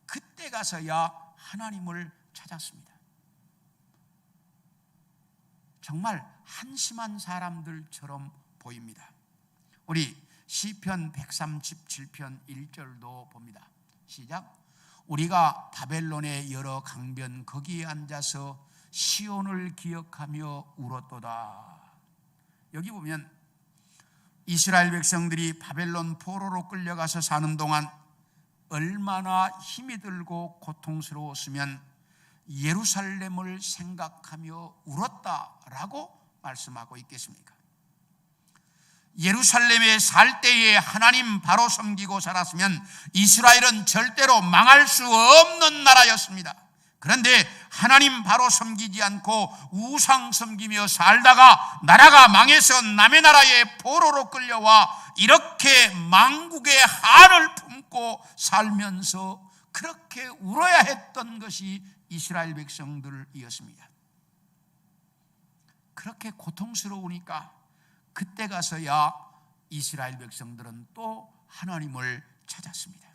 그때 가서야 하나님을 찾았습니다. 정말 한심한 사람들처럼 보입니다. 우리 시편 137편 1절도 봅니다. 시작. 우리가 바벨론의 여러 강변 거기에 앉아서 시온을 기억하며 울었도다. 여기 보면 이스라엘 백성들이 바벨론 포로로 끌려가서 사는 동안 얼마나 힘이 들고 고통스러웠으면 예루살렘을 생각하며 울었다라고 말씀하고 있겠습니까? 예루살렘에 살 때에 하나님 바로 섬기고 살았으면 이스라엘은 절대로 망할 수 없는 나라였습니다. 그런데 하나님 바로 섬기지 않고 우상 섬기며 살다가 나라가 망해서 남의 나라에 포로로 끌려와 이렇게 망국의 한을 품고 살면서 그렇게 울어야 했던 것이 이스라엘 백성들이었습니다. 그렇게 고통스러우니까 그때 가서야 이스라엘 백성들은 또 하나님을 찾았습니다.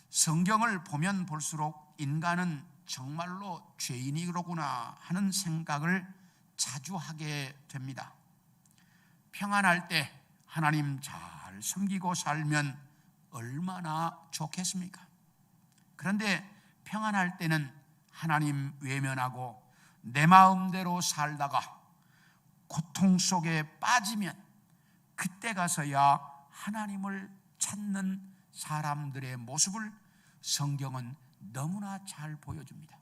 성경을 보면 볼수록 인간은 정말로 죄인이로구나 하는 생각을 자주 하게 됩니다. 평안할 때 하나님 잘 섬기고 살면 얼마나 좋겠습니까? 그런데 평안할 때는 하나님 외면하고 내 마음대로 살다가 고통 속에 빠지면 그때 가서야 하나님을 찾는 사람들의 모습을 성경은 너무나 잘 보여줍니다.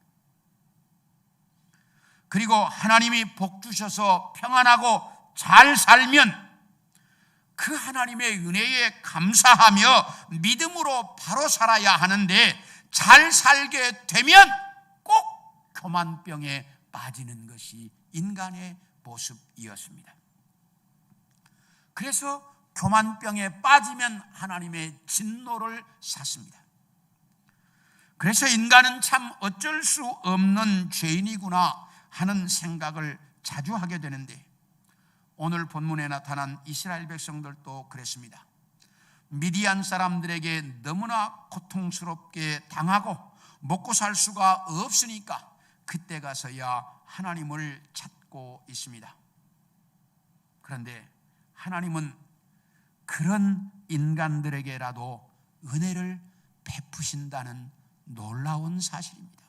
그리고 하나님이 복 주셔서 평안하고 잘 살면 그 하나님의 은혜에 감사하며 믿음으로 바로 살아야 하는데 잘 살게 되면 꼭 교만병에 빠지는 것이 인간의 모습이었습니다. 그래서 교만병에 빠지면 하나님의 진노를 샀습니다. 그래서 인간은 참 어쩔 수 없는 죄인이구나 하는 생각을 자주 하게 되는데 오늘 본문에 나타난 이스라엘 백성들도 그랬습니다. 미디안 사람들에게 너무나 고통스럽게 당하고 먹고 살 수가 없으니까 그때 가서야 하나님을 찾고 있습니다. 그런데 하나님은 그런 인간들에게라도 은혜를 베푸신다는 놀라운 사실입니다.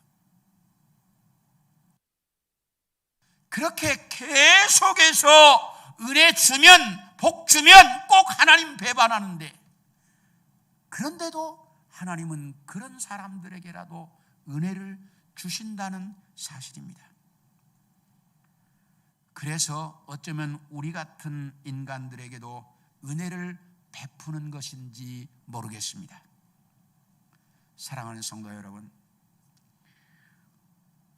그렇게 계속해서 은혜 주면, 복 주면 꼭 하나님 배반하는데, 그런데도 하나님은 그런 사람들에게라도 은혜를 주신다는 사실입니다. 그래서 어쩌면 우리 같은 인간들에게도 은혜를 베푸는 것인지 모르겠습니다. 사랑하는 성도 여러분,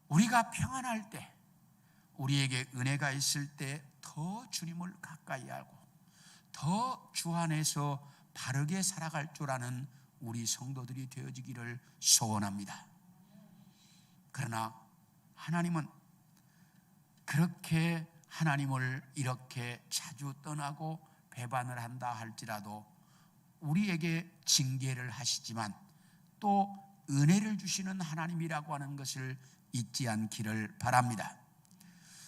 우리가 평안할 때, 우리에게 은혜가 있을 때 더 주님을 가까이 알고 더 주 안에서 바르게 살아갈 줄 아는 우리 성도들이 되어지기를 소원합니다. 그러나 하나님은 그렇게 하나님을 이렇게 자주 떠나고 배반을 한다 할지라도 우리에게 징계를 하시지만 또 은혜를 주시는 하나님이라고 하는 것을 잊지 않기를 바랍니다.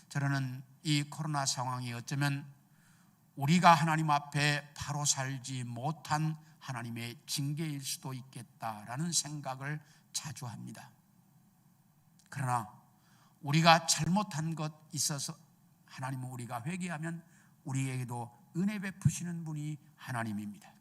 저는 이 코로나 상황이 어쩌면 우리가 하나님 앞에 바로 살지 못한 하나님의 징계일 수도 있겠다라는 생각을 자주 합니다. 그러나 우리가 잘못한 것 있어서 하나님은 우리가 회개하면 우리에게도 은혜 베푸시는 분이 하나님입니다.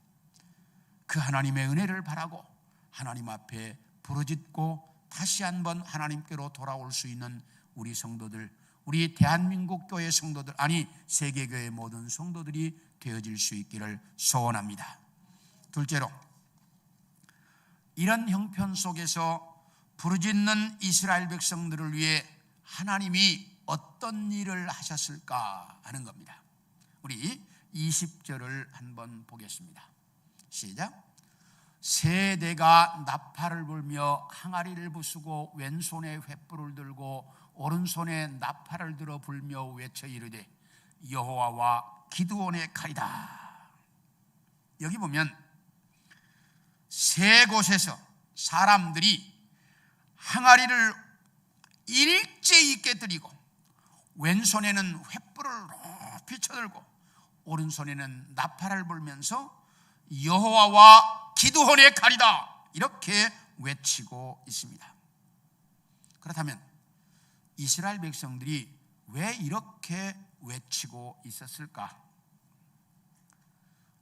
그 하나님의 은혜를 바라고 하나님 앞에 부르짖고 다시 한번 하나님께로 돌아올 수 있는 우리 성도들, 우리 대한민국 교회 성도들, 아니 세계교회 모든 성도들이 되어질 수 있기를 소원합니다. 둘째로, 이런 형편 속에서 부르짖는 이스라엘 백성들을 위해 하나님이 어떤 일을 하셨을까 하는 겁니다. 우리 20절을 한번 보겠습니다. 시작. 세대가 나팔을 불며 항아리를 부수고 왼손에 횃불을 들고 오른손에 나팔을 들어 불며 외쳐 이르되 여호와와 기드온의 칼이다. 여기 보면 세 곳에서 사람들이 항아리를 일제히 있게 들이고 왼손에는 횃불을 높이 쳐들고 오른손에는 나팔을 불면서 여호와와 기드온의 칼이다 이렇게 외치고 있습니다. 그렇다면 이스라엘 백성들이 왜 이렇게 외치고 있었을까?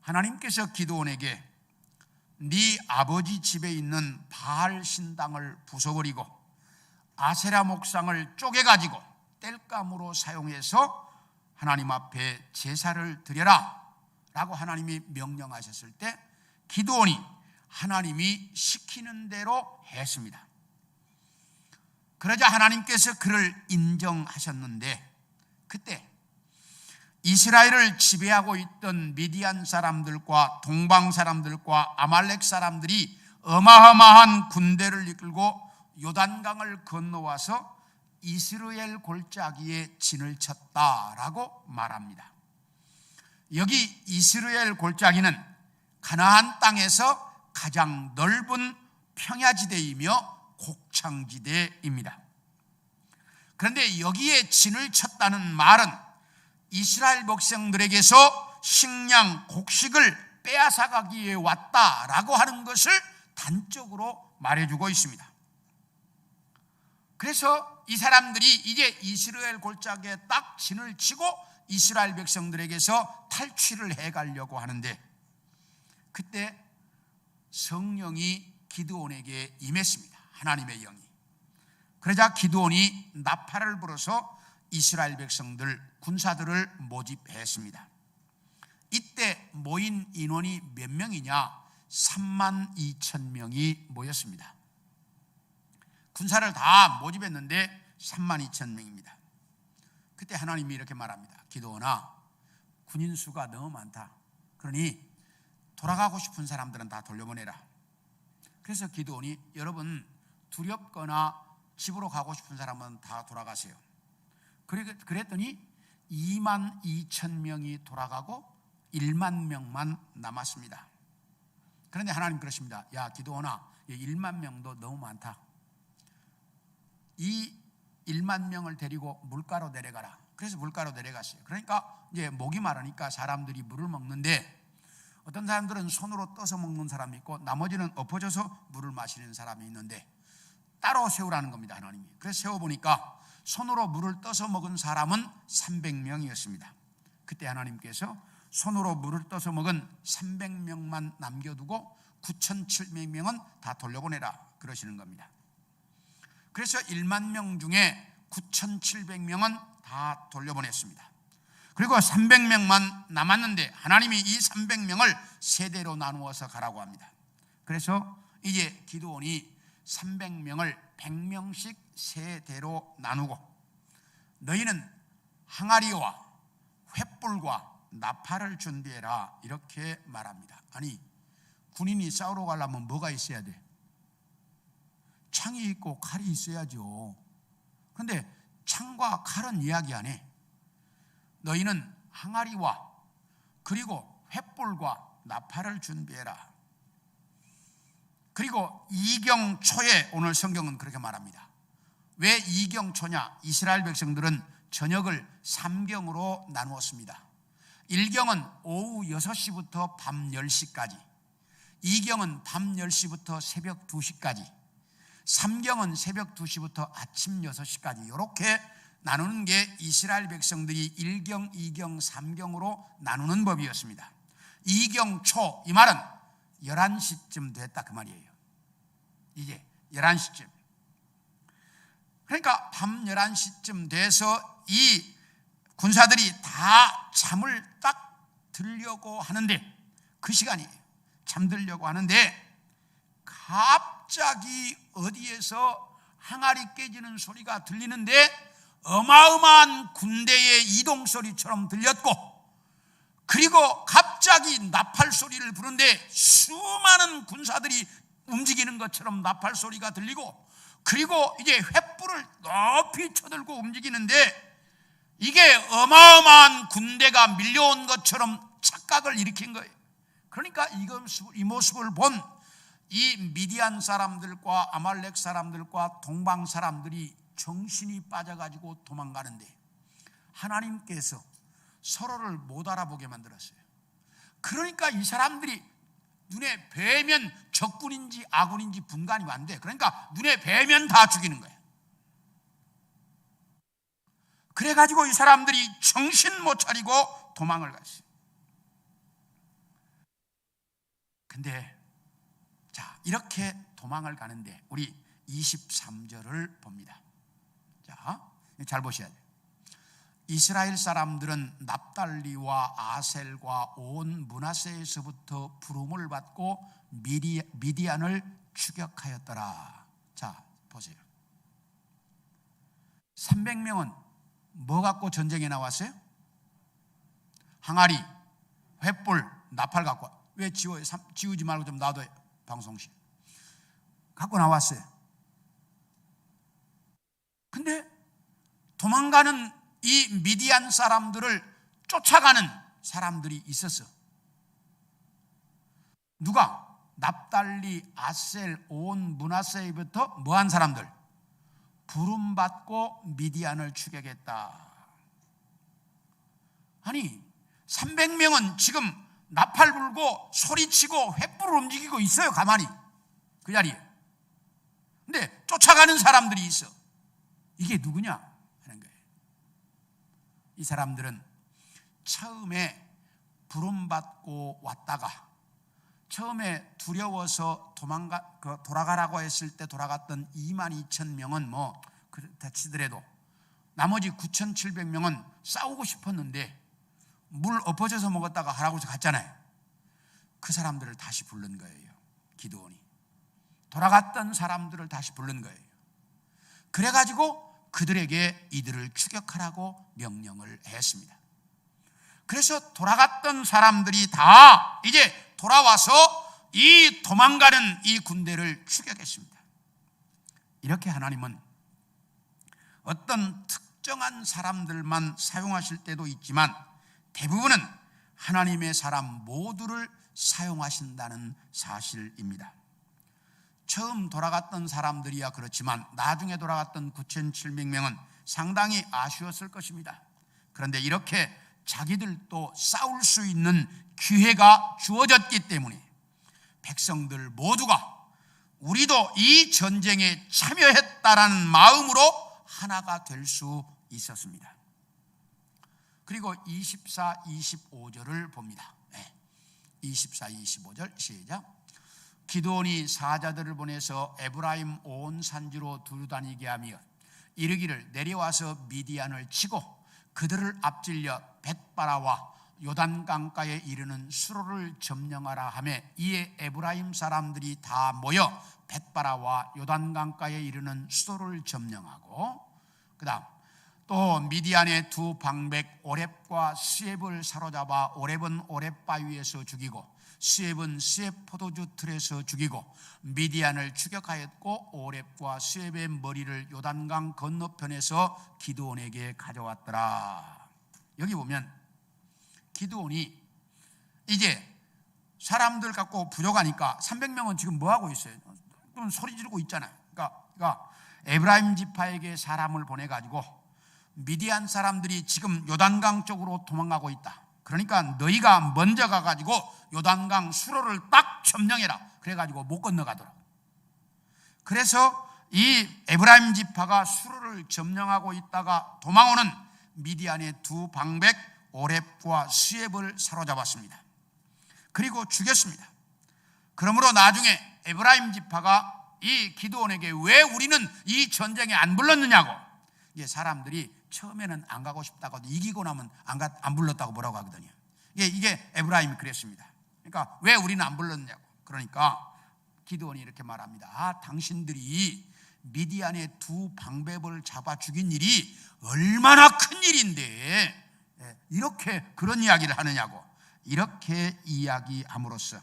하나님께서 기드온에게 네 아버지 집에 있는 바알 신당을 부숴버리고 아세라 목상을 쪼개가지고 땔감으로 사용해서 하나님 앞에 제사를 드려라 라고 하나님이 명령하셨을 때 기드온이 하나님이 시키는 대로 했습니다. 그러자 하나님께서 그를 인정하셨는데 그때 이스라엘을 지배하고 있던 미디안 사람들과 동방 사람들과 아말렉 사람들이 어마어마한 군대를 이끌고 요단강을 건너와서 이스라엘 골짜기에 진을 쳤다라고 말합니다. 여기 이스라엘 골짜기는 가나안 땅에서 가장 넓은 평야지대이며 곡창지대입니다. 그런데 여기에 진을 쳤다는 말은 이스라엘 백성들에게서 식량, 곡식을 빼앗아가기 위해 왔다라고 하는 것을 단적으로 말해주고 있습니다. 그래서 이 사람들이 이제 이스라엘 골짜기에 딱 진을 치고 이스라엘 백성들에게서 탈취를 해가려고 하는데 그때 성령이 기드온에게 임했습니다. 하나님의 영이. 그러자 기드온이 나팔을 불어서 이스라엘 백성들, 군사들을 모집했습니다. 이때 모인 인원이 몇 명이냐? 32,000명이 모였습니다. 군사를 다 모집했는데 32,000명입니다. 그때 하나님이 이렇게 말합니다. 기드온아, 군인 수가 너무 많다. 그러니 돌아가고 싶은 사람들은 다 돌려보내라. 그래서 기드온이 여러분 두렵거나 집으로 가고 싶은 사람은 다 돌아가세요. 그랬더니 22,000명이 돌아가고 1만 명만 남았습니다. 그런데 하나님 그러십니다. 야 기드온아, 1만 명도 너무 많다. 이 1만 명을 데리고 물가로 내려가라. 그래서 물가로 내려갔어요. 그러니까 이제 목이 마르니까 사람들이 물을 먹는데 어떤 사람들은 손으로 떠서 먹는 사람이 있고 나머지는 엎어져서 물을 마시는 사람이 있는데 따로 세우라는 겁니다, 하나님이. 그래서 세워보니까 손으로 물을 떠서 먹은 사람은 300명이었습니다. 그때 하나님께서 손으로 물을 떠서 먹은 300명만 남겨두고 9,700명은 다 돌려보내라 그러시는 겁니다. 그래서 1만 명 중에 9,700명은 다 돌려보냈습니다. 그리고 300명만 남았는데 하나님이 이 300명을 세대로 나누어서 가라고 합니다. 그래서 이제 기드온이 300명을 100명씩 세대로 나누고 너희는 항아리와 횃불과 나팔을 준비해라 이렇게 말합니다. 아니, 군인이 싸우러 가려면 뭐가 있어야 돼? 창이 있고 칼이 있어야죠. 그런데 창과 칼은 이야기 안 해. 너희는 항아리와 그리고 횃불과 나팔을 준비해라. 그리고 이경초에 오늘 성경은 그렇게 말합니다. 왜 이경초냐? 이스라엘 백성들은 저녁을 3경으로 나누었습니다. 1경은 오후 6시부터 밤 10시까지, 2경은 밤 10시부터 새벽 2시까지, 3경은 새벽 2시부터 아침 6시까지 이렇게 나누는 게 이스라엘 백성들이 1경, 2경, 3경으로 나누는 법이었습니다. 2경 초, 이 말은 11시쯤 됐다 그 말이에요. 이제 11시쯤. 그러니까 밤 11시쯤 돼서 이 군사들이 다 잠을 딱 들려고 하는데 그 시간이에요. 잠들려고 하는데 갑자기 어디에서 항아리 깨지는 소리가 들리는데 어마어마한 군대의 이동 소리처럼 들렸고 그리고 갑자기 나팔 소리를 부르는데 수많은 군사들이 움직이는 것처럼 나팔 소리가 들리고 그리고 이제 횃불을 높이 쳐들고 움직이는데 이게 어마어마한 군대가 밀려온 것처럼 착각을 일으킨 거예요. 그러니까 이 모습을 본 이 미디안 사람들과 아말렉 사람들과 동방 사람들이 정신이 빠져가지고 도망가는데 하나님께서 서로를 못 알아보게 만들었어요. 그러니까 이 사람들이 눈에 뵈면 적군인지 아군인지 분간이 안 돼. 그러니까 눈에 뵈면 다 죽이는 거예요. 그래가지고 이 사람들이 정신 못 차리고 도망을 갔어요. 근데 자, 이렇게 도망을 가는데 우리 23절을 봅니다. 자, 잘 보셔야 돼요. 이스라엘 사람들은 납달리와 아셀과 온 므낫세에서부터 부름을 받고 미디안을 추격하였더라. 자, 보세요. 300명은 뭐 갖고 전쟁에 나왔어요? 항아리, 횃불, 나팔 갖고. 왜 지워요? 지우지 말고 좀 놔둬요. 방송실 갖고 나왔어요. 근데 도망가는 이 미디안 사람들을 쫓아가는 사람들이 있었어. 누가? 납달리, 아셀, 온 므낫세부터 뭐한 사람들? 부름받고 미디안을 추격했다. 아니 300명은 지금 나팔 불고 소리치고 횃불을 움직이고 있어요. 가만히 그 자리에. 근데 쫓아가는 사람들이 있어. 이게 누구냐 하는 거예요. 이 사람들은 처음에 부름받고 왔다가 처음에 두려워서 돌아가라고 했을 때 돌아갔던 22,000명은 뭐 그렇다 치더라도 나머지 9,700명은 싸우고 싶었는데 물 엎어져서 먹었다가 하라고 해서 갔잖아요. 그 사람들을 다시 부른 거예요. 기드온이 돌아갔던 사람들을 다시 부른 거예요. 그래가지고 그들에게 이들을 추격하라고 명령을 했습니다. 그래서 돌아갔던 사람들이 다 이제 돌아와서 이 도망가는 이 군대를 추격했습니다. 이렇게 하나님은 어떤 특정한 사람들만 사용하실 때도 있지만 대부분은 하나님의 사람 모두를 사용하신다는 사실입니다. 처음 돌아갔던 사람들이야 그렇지만 나중에 돌아갔던 9,700명은 상당히 아쉬웠을 것입니다. 그런데 이렇게 자기들도 싸울 수 있는 기회가 주어졌기 때문에 백성들 모두가 우리도 이 전쟁에 참여했다라는 마음으로 하나가 될 수 있었습니다. 그리고 24, 25절을 봅니다. 24, 25절 시작. 기드온이 사자들을 보내서 에브라임 온 산지로 두루다니게 하며 이르기를 내려와서 미디안을 치고 그들을 앞질려 벳바라와 요단강가에 이르는 수로를 점령하라 하며 이에 에브라임 사람들이 다 모여 벳바라와 요단강가에 이르는 수로를 점령하고 그 다음 또 미디안의 두 방백 오렙과 스엡을 사로잡아 오렙은 오렙 바위에서 죽이고 스엡은 스엡 포도주 틀에서 죽이고 미디안을 추격하였고 오렙과 스엡의 머리를 요단강 건너편에서 기드온에게 가져왔더라. 여기 보면 기드온이 이제 사람들 갖고 부족하니까 300명은 지금 뭐 하고 있어요? 좀 소리 지르고 있잖아요. 그러니까 에브라임 지파에게 사람을 보내가지고 미디안 사람들이 지금 요단강 쪽으로 도망가고 있다. 그러니까 너희가 먼저 가가지고 요단강 수로를 딱 점령해라. 그래가지고 못 건너가도록. 그래서 이 에브라임 지파가 수로를 점령하고 있다가 도망오는 미디안의 두 방백 오렙과 스엡을 사로잡았습니다. 그리고 죽였습니다. 그러므로 나중에 에브라임 지파가 이 기드온에게 왜 우리는 이 전쟁에 안 불렀느냐고, 이게 사람들이 처음에는 안 가고 싶다고 이기고 나면 안 불렀다고 뭐라고 하거든요. 이게 에브라임이 그랬습니다. 그러니까 왜 우리는 안 불렀냐고. 그러니까 기드온이 이렇게 말합니다. 당신들이 미디안의 두 방백을 잡아 죽인 일이 얼마나 큰 일인데 이렇게 그런 이야기를 하느냐고. 이렇게 이야기함으로써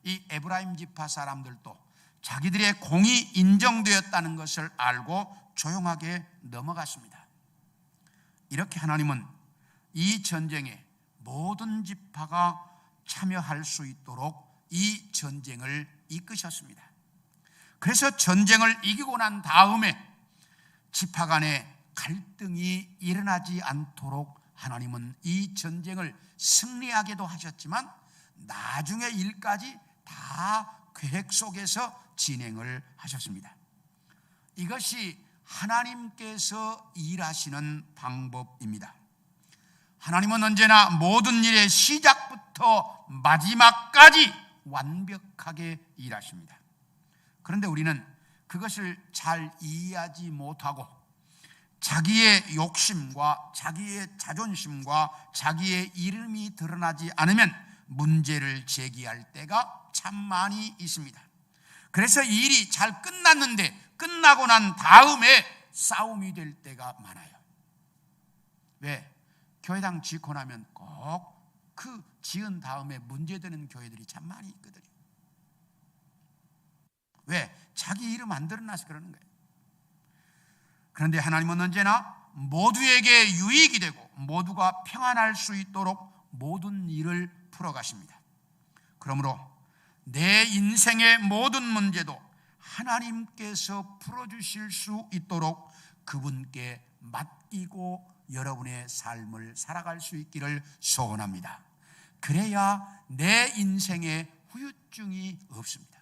이 에브라임 지파 사람들도 자기들의 공이 인정되었다는 것을 알고 조용하게 넘어갔습니다. 이렇게 하나님은 이 전쟁에 모든 지파가 참여할 수 있도록 이 전쟁을 이끄셨습니다. 그래서 전쟁을 이기고 난 다음에 지파 간에 갈등이 일어나지 않도록 하나님은 이 전쟁을 승리하게도 하셨지만 나중의 일까지 다 계획 속에서 진행을 하셨습니다. 이것이 하나님께서 일하시는 방법입니다. 하나님은 언제나 모든 일의 시작부터 마지막까지 완벽하게 일하십니다. 그런데 우리는 그것을 잘 이해하지 못하고 자기의 욕심과 자기의 자존심과 자기의 이름이 드러나지 않으면 문제를 제기할 때가 참 많이 있습니다. 그래서 이 일이 잘 끝났는데 끝나고 난 다음에 싸움이 될 때가 많아요. 왜? 교회당 짓고 나면 꼭 그 지은 다음에 문제되는 교회들이 참 많이 있거든요. 왜? 자기 이름 안 드러나서 그러는 거예요. 그런데 하나님은 언제나 모두에게 유익이 되고 모두가 평안할 수 있도록 모든 일을 풀어가십니다. 그러므로 내 인생의 모든 문제도 하나님께서 풀어주실 수 있도록 그분께 맡기고 여러분의 삶을 살아갈 수 있기를 소원합니다. 그래야 내 인생에 후유증이 없습니다.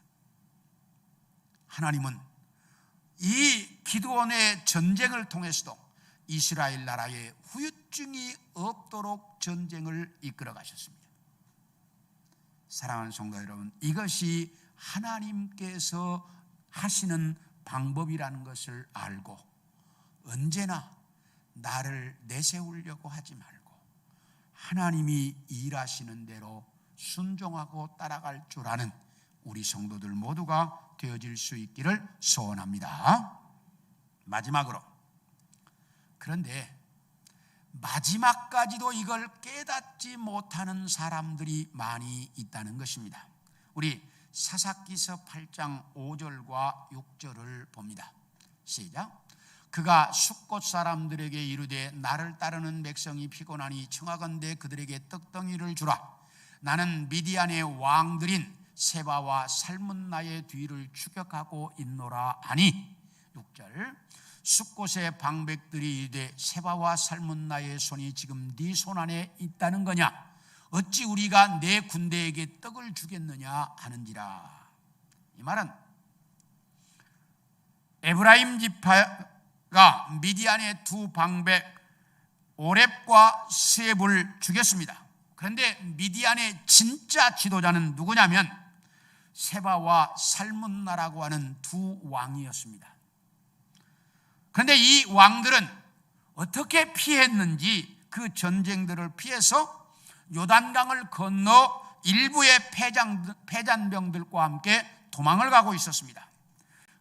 하나님은 이 기드온의 전쟁을 통해서도 이스라엘 나라에 후유증이 없도록 전쟁을 이끌어 가셨습니다. 사랑하는 성도 여러분, 이것이 하나님께서 하시는 방법이라는 것을 알고 언제나 나를 내세우려고 하지 말고 하나님이 일하시는 대로 순종하고 따라갈 줄 아는 우리 성도들 모두가 되어질 수 있기를 소원합니다. 마지막으로, 그런데 마지막까지도 이걸 깨닫지 못하는 사람들이 많이 있다는 것입니다. 우리 사사기서 8장 5절과 6절을 봅니다. 시작. 그가 숫곳 사람들에게 이르되 나를 따르는 백성이 피곤하니 청하건대 그들에게 떡덩이를 주라. 나는 미디안의 왕들인 세바와 살문나의 뒤를 추격하고 있노라 하니. 6절. 숫곳의 방백들이 이르되 세바와 살문나의 손이 지금 네 손 안에 있다는 거냐? 어찌 우리가 내 군대에게 떡을 주겠느냐 하는지라. 이 말은 에브라임 지파가 미디안의 두 방백 오렙과 스앱을 죽였습니다. 그런데 미디안의 진짜 지도자는 누구냐면 세바와 살문나라고 하는 두 왕이었습니다. 그런데 이 왕들은 어떻게 피했는지 그 전쟁들을 피해서 요단강을 건너 일부의 패잔병들과 함께 도망을 가고 있었습니다.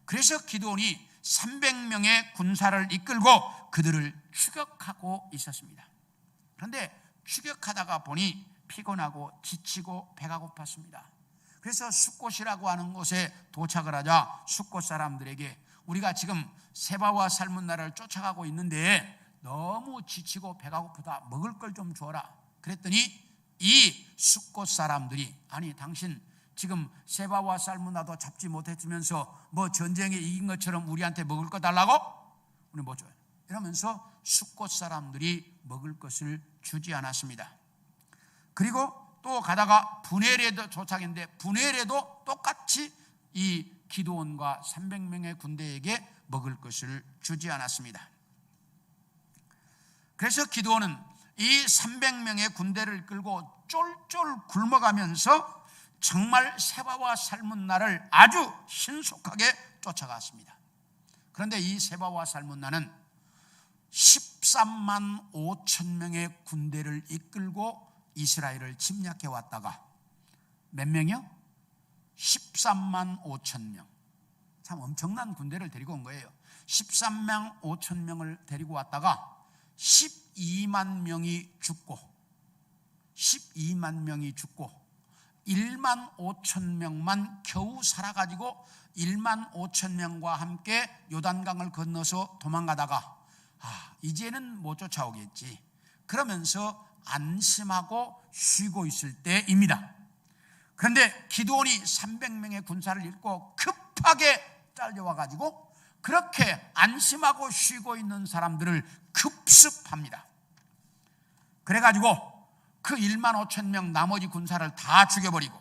그래서 기드온이 300명의 군사를 이끌고 그들을 추격하고 있었습니다. 그런데 추격하다가 보니 피곤하고 지치고 배가 고팠습니다. 그래서 숫곳이라고 하는 곳에 도착을 하자 숫곳 사람들에게 우리가 지금 세바와 살문나를 쫓아가고 있는데 너무 지치고 배가 고프다. 먹을 걸 좀 줘라. 그랬더니 이 숫곳 사람들이 아니 당신 지금 세바와 살문나도 잡지 못했으면서 뭐 전쟁에 이긴 것처럼 우리한테 먹을 거 달라고? 우리 뭐 줘요? 이러면서 숫곳 사람들이 먹을 것을 주지 않았습니다. 그리고 또 가다가 분헬에도 도착했는데 분헬에도 똑같이 이 기드온과 300명의 군대에게 먹을 것을 주지 않았습니다. 그래서 기드온은 이 300명의 군대를 끌고 쫄쫄 굶어가면서 정말 세바와 살문나를 아주 신속하게 쫓아갔습니다. 그런데 이 세바와 살문나는 13만 5천 명의 군대를 이끌고 이스라엘을 침략해 왔다가 몇 명이요? 13만 5천 명. 참 엄청난 군대를 데리고 온 거예요. 13만 5천 명을 데리고 왔다가 12만 명이 죽고 1만 5천 명만 겨우 살아가지고 1만 5천 명과 함께 요단강을 건너서 도망가다가 이제는 못 쫓아오겠지 그러면서 안심하고 쉬고 있을 때입니다. 그런데 기드온이 300명의 군사를 잃고 급하게 딸려와가지고 그렇게 안심하고 쉬고 있는 사람들을 급습합니다. 그래가지고 그 1만 5천 명 나머지 군사를 다 죽여버리고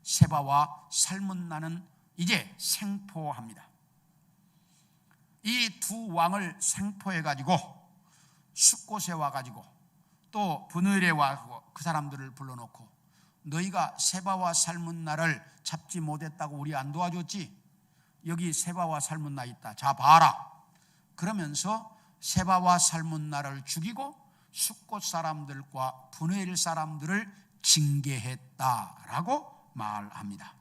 세바와 살문나는 이제 생포합니다. 이 두 왕을 생포해가지고 숫곳에 와가지고 또 분을에 와서 그 사람들을 불러놓고 너희가 세바와 살문나를 잡지 못했다고 우리 안 도와줬지? 여기 세바와 살문나 있다. 자 봐라. 그러면서 세바와 살문나를 죽이고 숫곳 사람들과 분을 사람들을 징계했다라고 말합니다.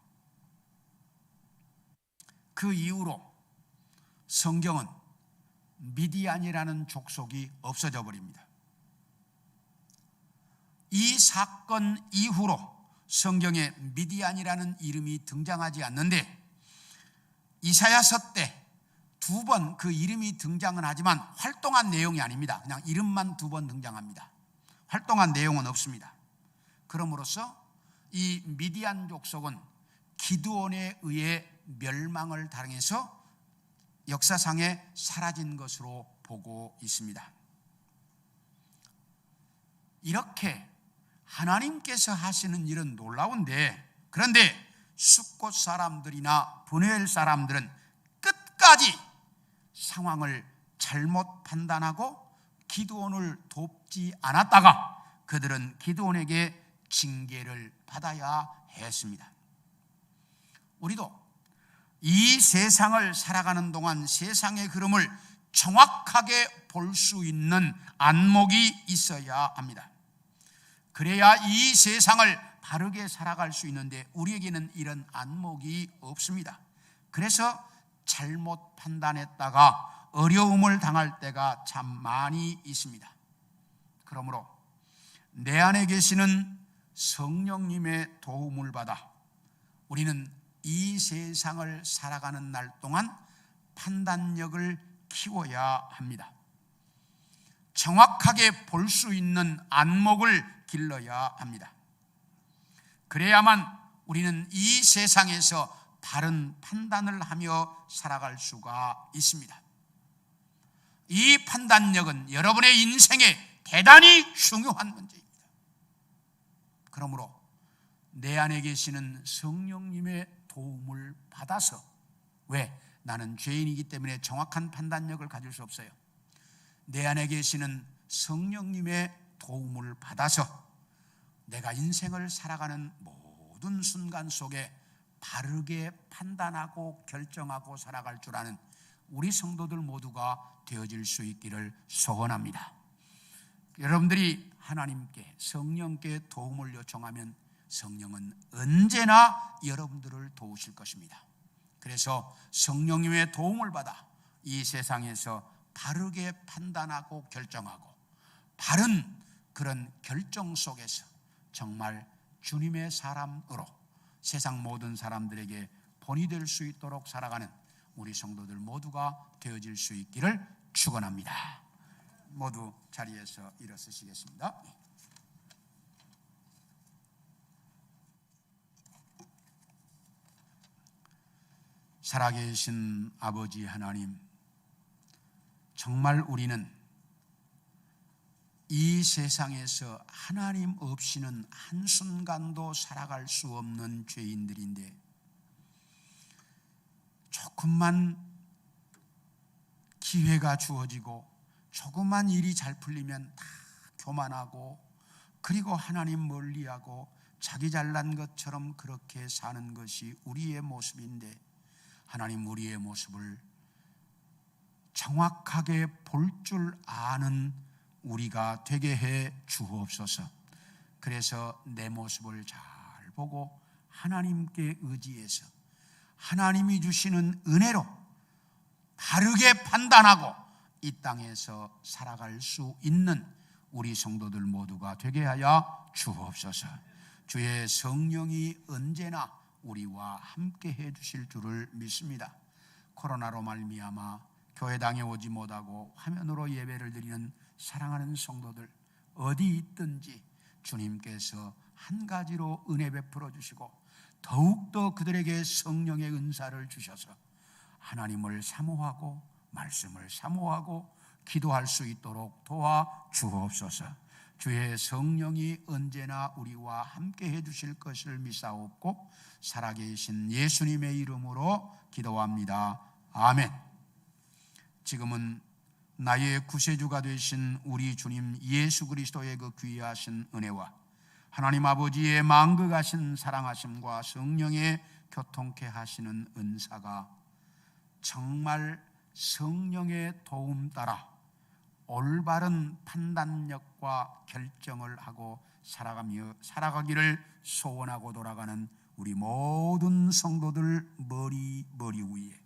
그 이후로 성경은 미디안이라는 족속이 없어져 버립니다. 이 사건 이후로 성경에 미디안이라는 이름이 등장하지 않는데 이사야서 때 두 번 그 이름이 등장은 하지만 활동한 내용이 아닙니다. 그냥 이름만 두 번 등장합니다. 활동한 내용은 없습니다. 그러므로써 이 미디안 족속은 기드온에 의해 멸망을 당해서 역사상에 사라진 것으로 보고 있습니다. 이렇게 하나님께서 하시는 일은 놀라운데 그런데 숫곳 사람들이나 분헬 사람들은 끝까지 상황을 잘못 판단하고 기드온을 돕지 않았다가 그들은 기드온에게 징계를 받아야 했습니다. 우리도 이 세상을 살아가는 동안 세상의 흐름을 정확하게 볼 수 있는 안목이 있어야 합니다. 그래야 이 세상을 바르게 살아갈 수 있는데 우리에게는 이런 안목이 없습니다. 그래서 잘못 판단했다가 어려움을 당할 때가 참 많이 있습니다. 그러므로 내 안에 계시는 성령님의 도움을 받아 우리는 이 세상을 살아가는 날 동안 판단력을 키워야 합니다. 정확하게 볼 수 있는 안목을 길러야 합니다. 그래야만 우리는 이 세상에서 바른 판단을 하며 살아갈 수가 있습니다. 이 판단력은 여러분의 인생에 대단히 중요한 문제입니다. 그러므로 내 안에 계시는 성령님의 도움을 받아서, 왜? 나는 죄인이기 때문에 정확한 판단력을 가질 수 없어요. 내 안에 계시는 성령님의 도움을 받아서 내가 인생을 살아가는 모든 순간 속에 바르게 판단하고 결정하고 살아갈 줄 아는 우리 성도들 모두가 되어질 수 있기를 소원합니다. 여러분들이 하나님께, 성령께 도움을 요청하면 성령은 언제나 여러분들을 도우실 것입니다. 그래서 성령님의 도움을 받아 이 세상에서 바르게 판단하고 결정하고 바른 그런 결정 속에서 정말 주님의 사람으로 세상 모든 사람들에게 본이 될 수 있도록 살아가는 우리 성도들 모두가 되어질 수 있기를 축원합니다. 모두 자리에서 일어서시겠습니다. 살아계신 아버지 하나님, 정말 우리는 이 세상에서 하나님 없이는 한순간도 살아갈 수 없는 죄인들인데, 조금만 기회가 주어지고 조금만 일이 잘 풀리면 다 교만하고, 그리고 하나님 멀리하고 자기 잘난 것처럼 그렇게 사는 것이 우리의 모습인데, 하나님, 우리의 모습을 정확하게 볼 줄 아는 우리가 되게 해 주옵소서. 그래서 내 모습을 잘 보고 하나님께 의지해서 하나님이 주시는 은혜로 바르게 판단하고 이 땅에서 살아갈 수 있는 우리 성도들 모두가 되게 하여 주옵소서. 주의 성령이 언제나 우리와 함께 해 주실 줄을 믿습니다. 코로나로 말미암아 교회당에 오지 못하고 화면으로 예배를 드리는 사랑하는 성도들, 어디 있든지 주님께서 한 가지로 은혜 베풀어 주시고 더욱더 그들에게 성령의 은사를 주셔서 하나님을 사모하고 말씀을 사모하고 기도할 수 있도록 도와 주옵소서. 주의 성령이 언제나 우리와 함께 해주실 것을 믿사옵고 살아계신 예수님의 이름으로 기도합니다. 아멘. 지금은 나의 구세주가 되신 우리 주님 예수 그리스도의 그 귀하신 은혜와 하나님 아버지의 만극하신 사랑하심과 성령의 교통케 하시는 은사가 정말 성령의 도움 따라 올바른 판단력과 결정을 하고 살아가기를 소원하고 돌아가는 우리 모든 성도들 머리 위에,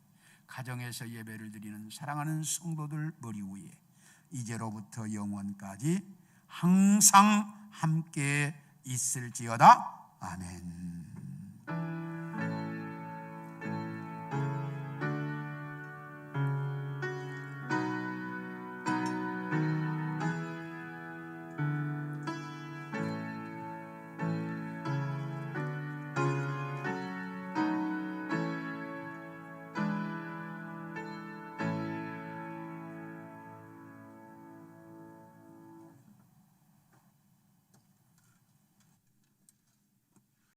가정에서 예배를 드리는 사랑하는 성도들 머리 위에 이제로부터 영원까지 항상 함께 있을지어다. 아멘.